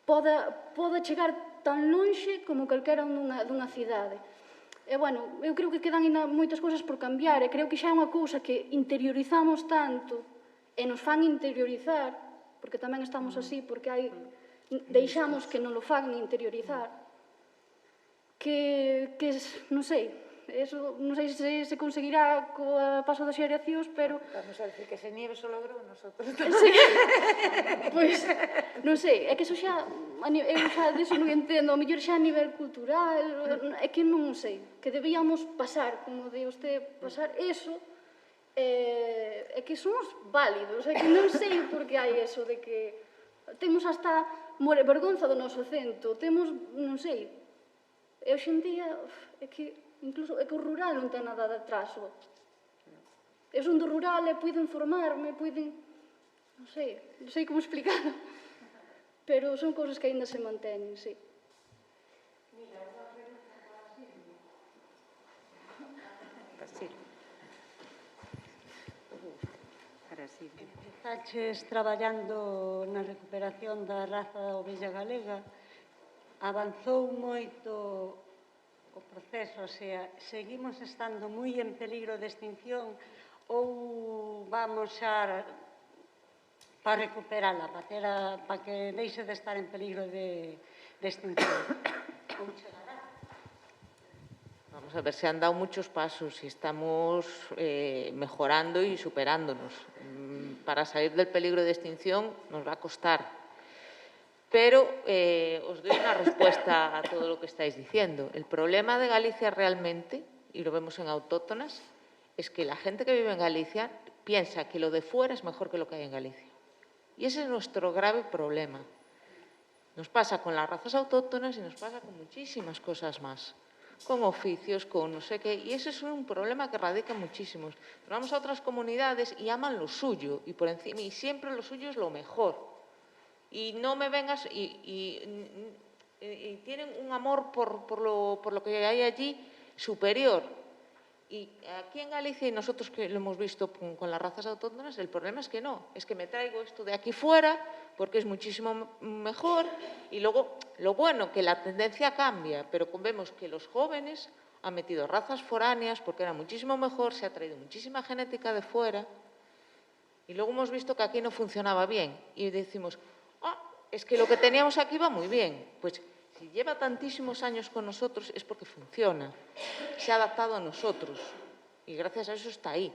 poda chegar tan lonxe como calquera dunha cidade. E, bueno, eu creo que quedan ainda moitas cousas por cambiar e creo que xa é unha cousa que interiorizamos tanto e nos fan interiorizar, porque tamén estamos así, porque deixamos que non lo fan interiorizar, que non sei, eso non sei se conseguirá co paso das xeracións, pero... Vamos a decir que se nieve só logrou nosotros. Sí. Pois, non sei, é que eso xa, eu xa deso non entendo, a mellor xa a nivel cultural, é que non sei, que debíamos pasar, como de usted, pasar eso, é que somos válidos, é que non sei por que hai eso de que temos hasta vergonza do noso acento, temos, non sei, e hoxe en día, é que incluso é que o rural non ten nada de atraso. Eu son do rural e poden formarme, poden... non sei como explicar, pero son cousas que aínda se manteñen, sí. Mira, unha pregunta para Silvia. Para Silvia. Empezaches traballando na recuperación da raza da ovella galega, avanzou moito o proceso, o sea, seguimos estando moi en peligro de extinción ou vamos xa para recuperala, para que deixe de estar en peligro de extinción? Ou chegará? Vamos a ver, se han dado muchos pasos y estamos mejorando y superándonos. Para salir del peligro de extinción nos va a costar. Pero os doy una respuesta a todo lo que estáis diciendo. El problema de Galicia realmente, y lo vemos en autóctonas, es que la gente que vive en Galicia piensa que lo de fuera es mejor que lo que hay en Galicia. Y ese es nuestro grave problema. Nos pasa con las razas autóctonas y nos pasa con muchísimas cosas más. Con oficios, con no sé qué. Y ese es un problema que radica muchísimos. Pero vamos a otras comunidades y aman lo suyo. Y por encima, y siempre lo suyo es lo mejor. Y no me vengas y tienen un amor por lo que hay allí superior. Y aquí en Galicia, y nosotros que lo hemos visto con las razas autóctonas, el problema es que no, es que me traigo esto de aquí fuera porque es muchísimo mejor y luego lo bueno, que la tendencia cambia, pero vemos que los jóvenes han metido razas foráneas porque era muchísimo mejor, se ha traído muchísima genética de fuera y luego hemos visto que aquí no funcionaba bien y decimos, es que lo que teníamos aquí va muy bien. Pues si lleva tantísimos años con nosotros es porque funciona, se ha adaptado a nosotros y gracias a eso está ahí.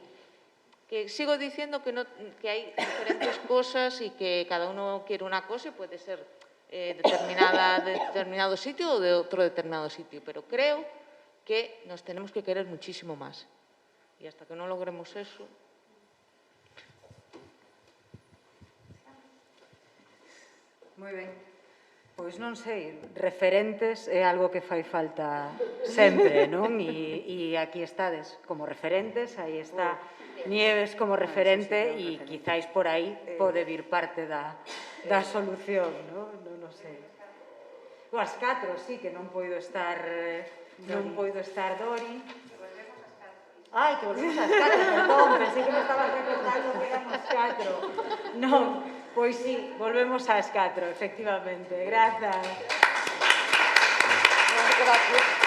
Que sigo diciendo que hay diferentes cosas y que cada uno quiere una cosa y puede ser de determinado sitio o de otro determinado sitio, pero creo que nos tenemos que querer muchísimo más y hasta que no logremos eso... Moi ben. Pois non sei, referentes é algo que fai falta sempre, non? E aquí estades como referentes, aí está Nieves como referente e quizáis por aí pode vir parte da solución, non? Non sei. O as 4, sí, que non poido estar Dori. Ai, que volvemos ás 4, perdón, pensei que me estabas recordando que éramos 4. Non. Pois sí, volvemos ás 4, efectivamente. Grazas. Gracias.